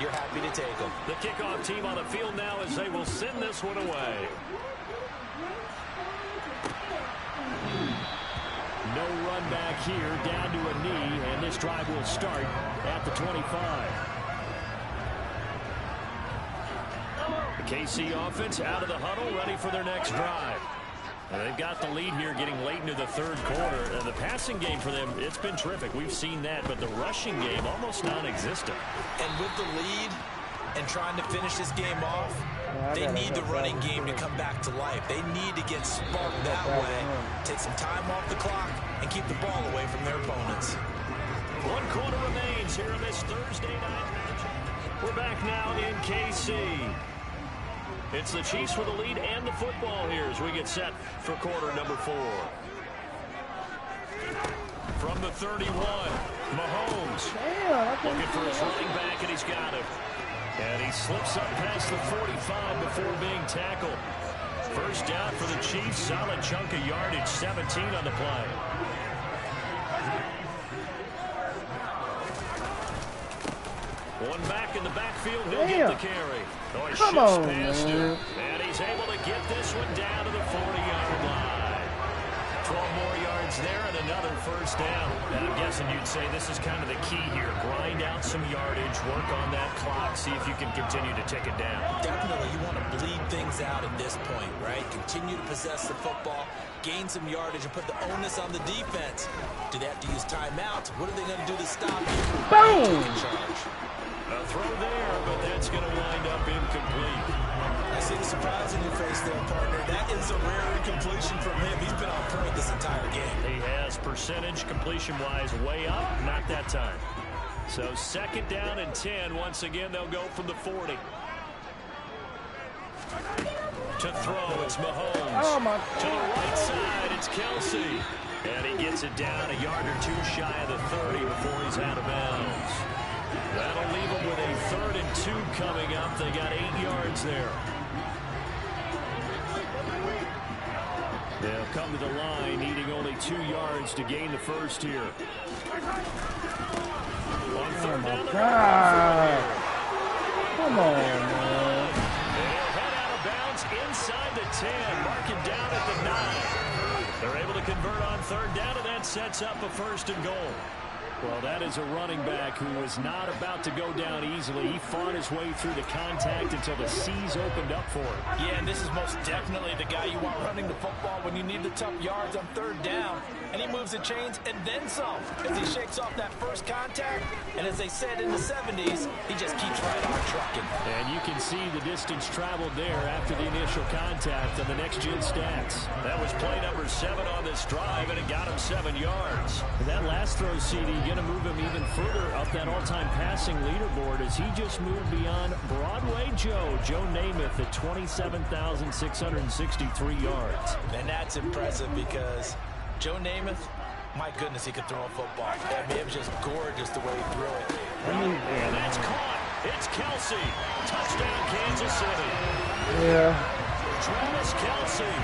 you're happy to take them. The kickoff team on the field now as they will send this one away. No run back here, down to a knee, and this drive will start at the 25. The KC offense out of the huddle, ready for their next drive. And they've got the lead here getting late into the 3rd quarter. And the passing game for them, it's been terrific. We've seen that, but the rushing game almost non-existent. And with the lead and trying to finish this game off, they need the running game to come back to life. They need to get sparked that way, take some time off the clock, and keep the ball away from their opponents. 1 quarter remains here on this Thursday night matchup. We're back now in KC. It's the Chiefs with the lead and the football here as we get set for quarter number 4. From the 31, Mahomes looking for his running back, and he's got him. And he slips up past the 45 before being tackled. 1st down for the Chiefs. Solid chunk of yardage, 17 on the play. One back in the backfield, he'll get the carry. Oh, he Come on, past man. him. And he's able to get this one down to the 40-yard line. 12 more yards there and another 1st down. And I'm guessing you'd say this is kind of the key here. Grind out some yardage, work on that clock, see if you can continue to tick it down. Definitely, you want to bleed things out at this point, right? Continue to possess the football, gain some yardage, and put the onus on the defense. Do they have to use timeouts? What are they going to do to stop you? Boom! A throw there, but that's going to wind up incomplete. I see the surprise in your face there, partner. That is a rare incompletion from him. He's been on point this entire game. He has percentage completion-wise way up, not that time. So 2nd down and 10. Once again, they'll go from the 40. To throw, it's Mahomes. Oh, my God. To the right side, it's Kelsey. And he gets it down a yard or 2 shy of the 30 before he's out of bounds. That'll leave them with a 3rd and 2 coming up. They got 8 yards there. They'll come to the line, needing only 2 yards to gain the 1st here. On 3rd down, God. Come on, man. They'll head out of bounds inside the 10. Mark it down at the 9. They're able to convert on 3rd down, and that sets up a 1st and goal. Well, that is a running back who was not about to go down easily. He fought his way through the contact until the C's opened up for him. Yeah, and this is most definitely the guy you want running the football when you need the tough yards on 3rd down. And he moves the chains and then some as he shakes off that first contact. And as they said in the 70s, he just keeps right on trucking. And you can see the distance traveled there after the initial contact on the next-gen stats. That was play number 7 on this drive, and it got him 7 yards. And that last throw, CD, going to move him even further up that all-time passing leaderboard as he just moved beyond Broadway Joe Namath at 27,663 yards. And that's impressive because Joe Namath, my goodness, he could throw a football. I mean, it was just gorgeous the way he threw it. And that's caught. It's Kelsey. Touchdown, Kansas City. Yeah. Travis Kelsey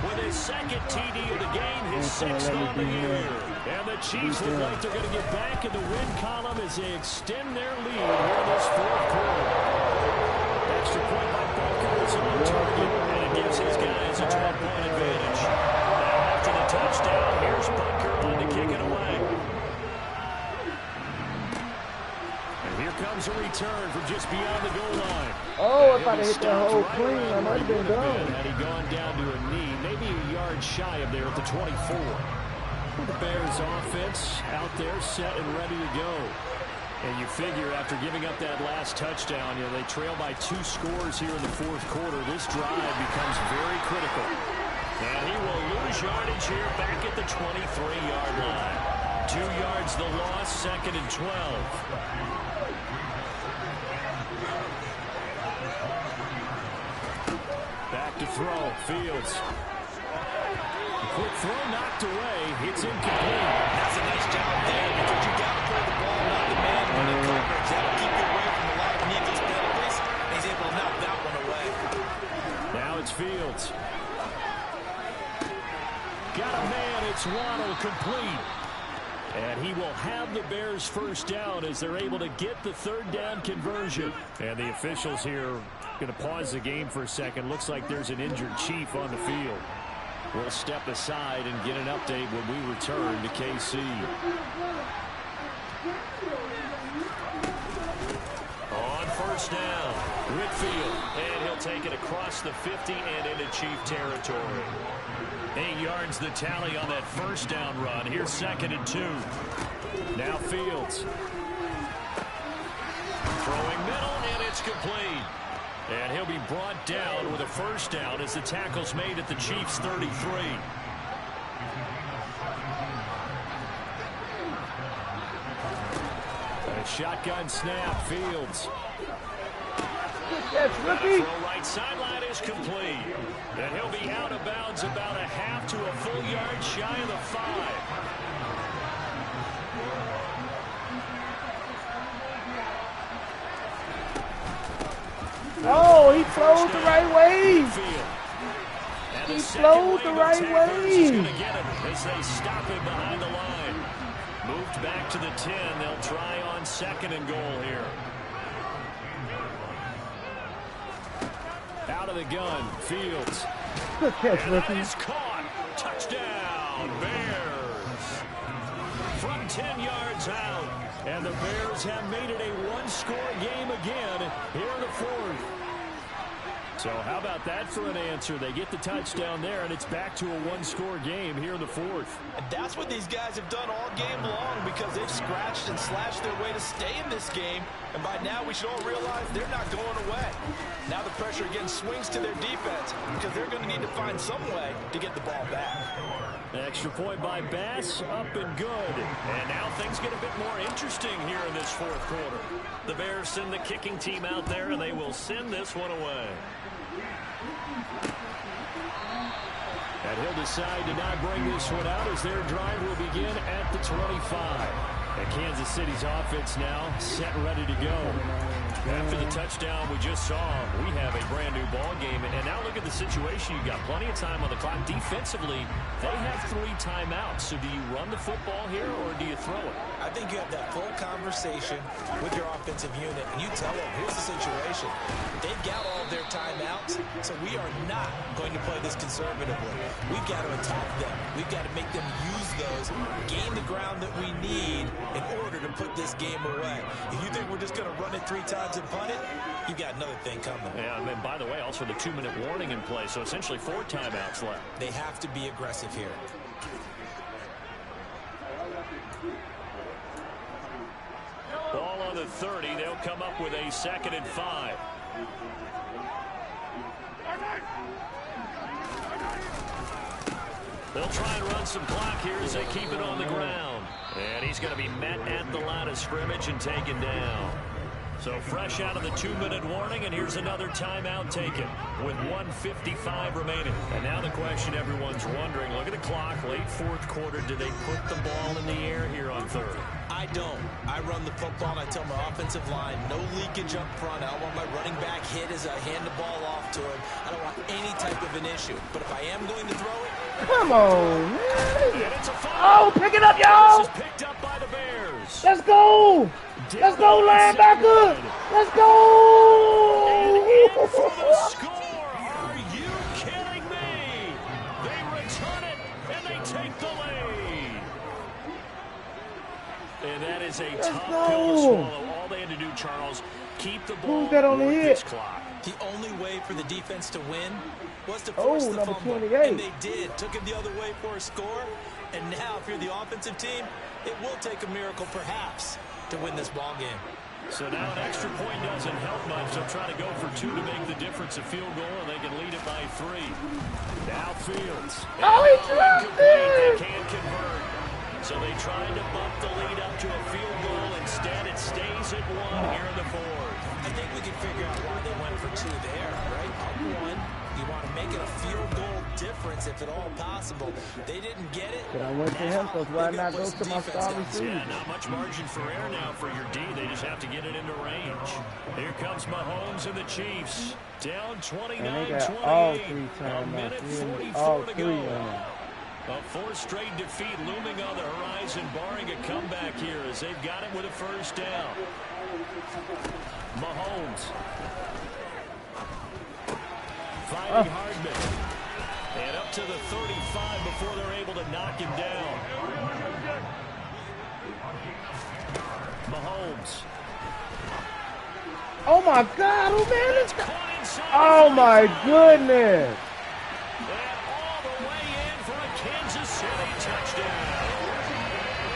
with his 2nd TD of the game, his 6th on the year. And the Chiefs look like they're going to get back in the win column as they extend their lead here in this 4th quarter. Extra point by Butker is on target, and it gives his guys a 12-point advantage. Now after the touchdown, here's Butker on to kick it away. And here comes a return from just beyond the goal line. Oh, if I'd have hit that hole clean, I might have been done. Had he gone down to a knee, maybe a yard shy of there at the 24. The Bears offense out there set and ready to go. And you figure after giving up that last touchdown, they trail by 2 scores here in the 4th quarter. This drive becomes very critical. And he will lose yardage here back at the 23-yard line. 2 yards the loss, 2nd and 12. Back to throw. Fields. Quick throw knocked away. It's incomplete. That's a nice job there because you got to play the ball, not the man in the coverage. That'll keep you away from a lot of needless penalties. He's able to knock that one away. Now it's Fields. Got a man. It's Waddle, complete. And he will have the Bears first down as they're able to get the third down conversion. And the officials here going to pause the game for a second. Looks like there's an injured Chief on the field. We'll step aside and get an update when we return to KC. On first down, Whitfield. And he'll take it across the 50 and into Chief territory. 8 yards the tally on that first down run. Here's 2nd and 2. Now Fields. Throwing middle, and it's complete. And he'll be brought down with a first down as the tackle's made at the Chiefs' 33. A shotgun snap, Fields. Yes, rookie. Throw right sideline is complete. And he'll be out of bounds about a half to a full yard shy of the 5. Oh, he flows the right way. He flows the right way. As they stop him behind the line. Moved back to the 10. They'll try on 2nd and goal here. Out of the gun, Fields. Good catch, and rookie. that is caught. Touchdown, Bears. From 10 yards out. And the Bears have made it a one-score game again here in the 4th. So how about that for an answer? They get the touchdown there, and it's back to a one-score game here in the 4th. And that's what these guys have done all game long because they've scratched and slashed their way to stay in this game. And by now, we should all realize they're not going away. Now the pressure again swings to their defense because they're going to need to find some way to get the ball back. Extra point by Bass, up and good. And now things get a bit more interesting here in this 4th quarter. The Bears send the kicking team out there, and they will send this one away. And he'll decide to not bring this one out as their drive will begin at the 25. And Kansas City's offense now set and ready to go. After the touchdown we just saw, we have a brand new ball game. And now look at the situation. You've got plenty of time on the clock. Defensively, they have 3 timeouts. So do you run the football here or do you throw it? I think you have that full conversation with your offensive unit, and you tell them, here's the situation. They've got all of their timeouts, so we are not going to play this conservatively. We've got to attack them. We've got to make them use those, gain the ground that we need in order to put this game away. If you think we're just going to run it 3 times and punt it, you've got another thing coming. Yeah, and then, by the way, also the 2-minute warning in play, so essentially 4 timeouts left. They have to be aggressive here. Ball on the 30. They'll come up with a 2nd and 5. They'll try and run some clock here as they keep it on the ground. And he's going to be met at the line of scrimmage and taken down. So fresh out of the 2-minute warning, and here's another timeout taken with 1:55 remaining. And now the question everyone's wondering, look at the clock, late 4th quarter, do they put the ball in the air here on 3rd? I don't. I run the football, and I tell my offensive line, no leakage up front. I don't want my running back hit as I hand the ball off to him. I don't want any type of an issue. But if I am going to throw it, come on, man. Oh, pick it up, y'all. This is picked up by the Bears. Let's go. Let's go, linebacker. Let's go. And for the score. Are you kidding me? They return it, and they take the lead. And that is a tough pill to swallow. All they had to do, Charles, keep the ball. Who's that on the hit? Clock. The only way for the defense to win was to force the number fumble. 28. And they did. Took it the other way for a score. And now, if you're the offensive team, it will take a miracle, perhaps, to win this ball game. So now an extra point doesn't help much. They'll try to go for 2 to make the difference a field goal, and they can lead it by 3. Now Fields. Oh, he dropped it. They can't convert. So they tried to bump the lead up to a field goal. Instead, it stays at 1 here in the fourth. I think we can figure out why they went for 2 there, right? One, you want to make it a field goal difference if at all possible. They didn't get it. But I went to him, so why not go to my star receiver? Yeah, not much margin for error now for your D. They just have to get it into range. Here comes Mahomes and the Chiefs. Down 29-28. And they got all 3 timeouts. 44 to go. A 4th straight defeat looming on the horizon, barring a comeback here as they've got it with a first down. Mahomes. Finding Hardman. And up to the 35 before they're able to knock him down. Mahomes. Oh my God, who man is that? Oh my goodness. And all the way in for a Kansas City touchdown.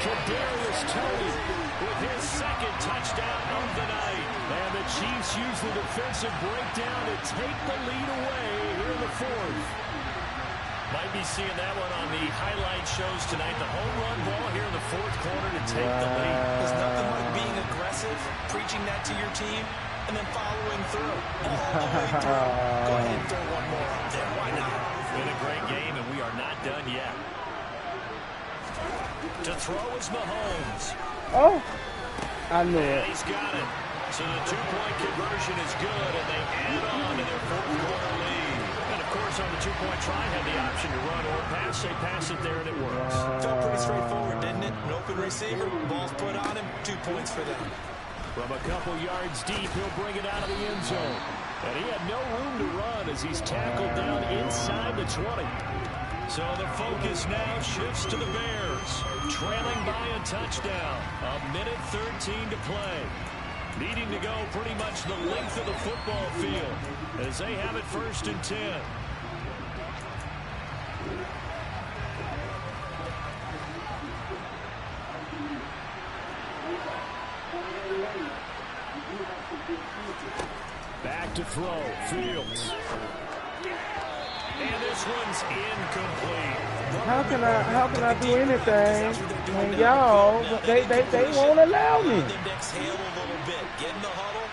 Kadarius Toney with his 2nd touchdown of the night. And the Chiefs use the defensive breakdown to take the lead away here in the 4th. Might be seeing that one on the highlight shows tonight. The home run ball here in the 4th quarter to take the lead. There's nothing like being aggressive, preaching that to your team, and then following through. All the way through. Go ahead and throw one more out there. Why not? Been a great game, and we are not done yet. To throw is Mahomes. Oh, I knew it. He's got it. So the 2-point conversion is good, and they add on to their 4th quarter lead. And, of course, on the 2-point try, have the option to run or pass. They pass it there, and it works. Felt pretty straightforward, didn't it? An open receiver, ball's put on him, 2 points for them. From a couple yards deep, he'll bring it out of the end zone. And he had no room to run as he's tackled down inside the 20. So the focus now shifts to the Bears, trailing by a touchdown. 1:13 to play. Needing to go pretty much the length of the football field as they have it 1st and 10. Back to throw, Fields. And this one's incomplete. How can I do anything when y'all they won't allow me? Exhale a little bit. Get in the huddle.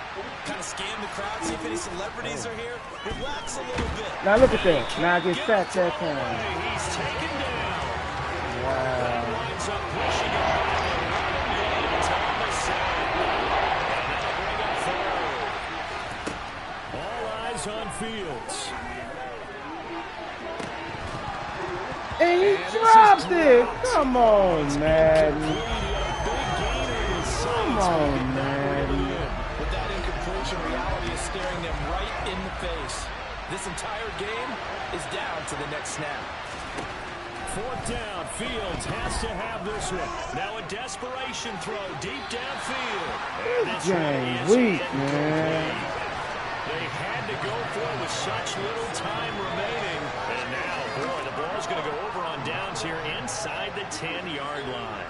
Kind of scan the crowd. See if any celebrities are here. Relax a little bit. Now look at that. Now I get sacked that time. He's taken down. Wow. Winds up pushing him by Thomas. And that'll bring up 3rd. All eyes on Fields. And he dropped it. Come on, Madden. Come on, Madden. With that incompletion, reality is staring them right in the face. This entire game is down to the next snap. 4th down. Fields has to have this one. Now a desperation throw deep downfield. This game weak, man. They had to go for it with such little time remaining. And now, boy, the ball's going to go over on downs here inside the 10-yard line.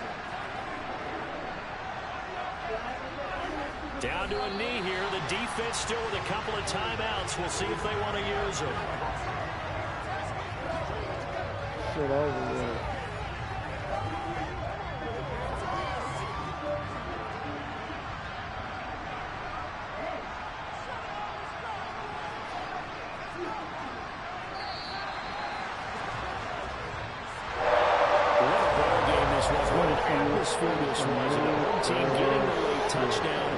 Down to a knee here. The defense still with a couple of timeouts. We'll see if they want to use them. Shit over with. Atmosphere this was, and the home team getting the late touchdown,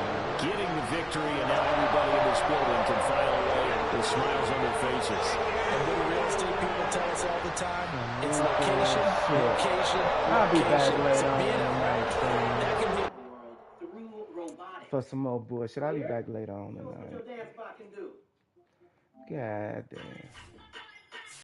getting the victory, and now everybody in this building can file away with smiles on their faces. And what real estate people tell us all the time, it's location, location, I'll be back later so on being tonight, that can be through robotics. for some more bullshit. I'll be back later on What tonight. your dance bot can do. God damn.